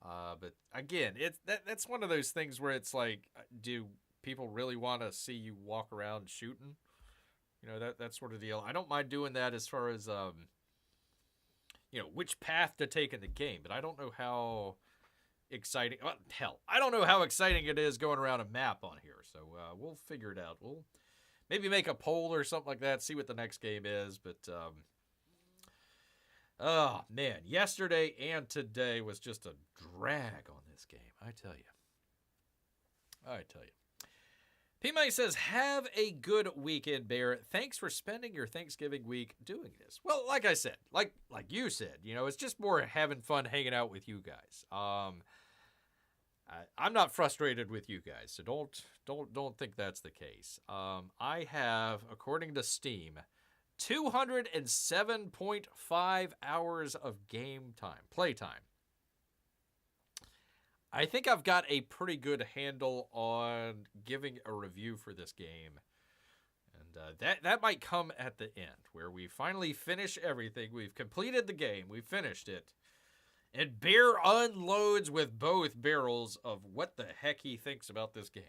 But again, that's one of those things where it's like, do people really want to see you walk around shooting? You know, that sort of deal. I don't mind doing that as far as you know, which path to take in the game, but I don't know how exciting. Well, hell, I don't know how exciting it is going around a map on here, so we'll figure it out. We'll maybe make a poll or something like that, see what the next game is. But, oh, man, yesterday and today was just a drag on this game, I tell you. P-Mike says, have a good weekend, Bear. Thanks for spending your Thanksgiving week doing this. Well, like I said, like you said, it's just more having fun hanging out with you guys. I'm not frustrated with you guys, so don't think that's the case. I have, according to Steam, 207.5 hours of game time, playtime. I think I've got a pretty good handle on giving a review for this game. And that might come at the end, where we finally finish everything. We've completed the game. We've finished it. And Bear unloads with both barrels of what the heck he thinks about this game.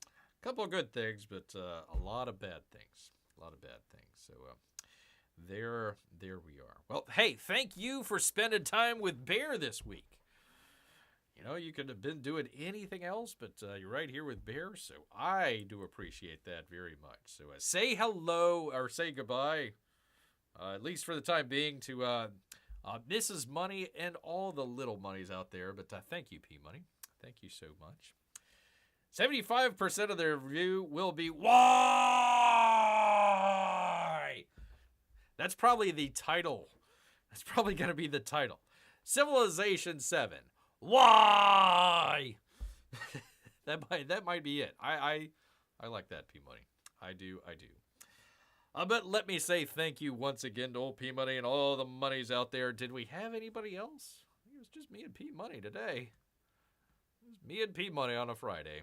A couple of good things, but a lot of bad things. So there we are. Well, hey, thank you for spending time with Bear this week. You could have been doing anything else, but you're right here with Bear, so I do appreciate that very much. So say hello, or say goodbye, at least for the time being, to Mrs. Money and all the little monies out there. But thank you, P Money. Thank you so much. 75% of the review will be why. That's probably the title. That's probably going to be the title. Civilization 7. Why? that might be it. I like that, P Money. I do. But let me say thank you once again to old P Money and all the monies out there. Did we have anybody else? It was just me and P Money today. It was me and P Money on a Friday.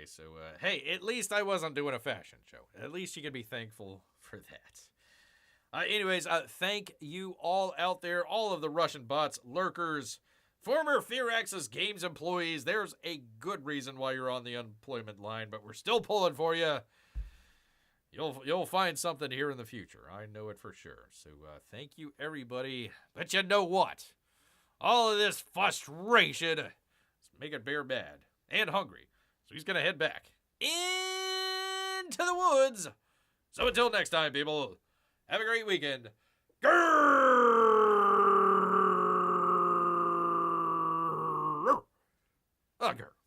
So hey, at least I wasn't doing a fashion show. At least you can be thankful for that. Anyways, thank you all out there, all of the Russian bots, lurkers, former Fearaxis Games employees. There's a good reason why you're on the unemployment line, but we're still pulling for you. You'll find something here in the future. I know it for sure. So thank you, everybody. But you know what? All of this frustration is making Bear mad and hungry. So he's going to head back into the woods. So until next time, people. Have a great weekend. Grrrr!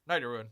Night, everyone.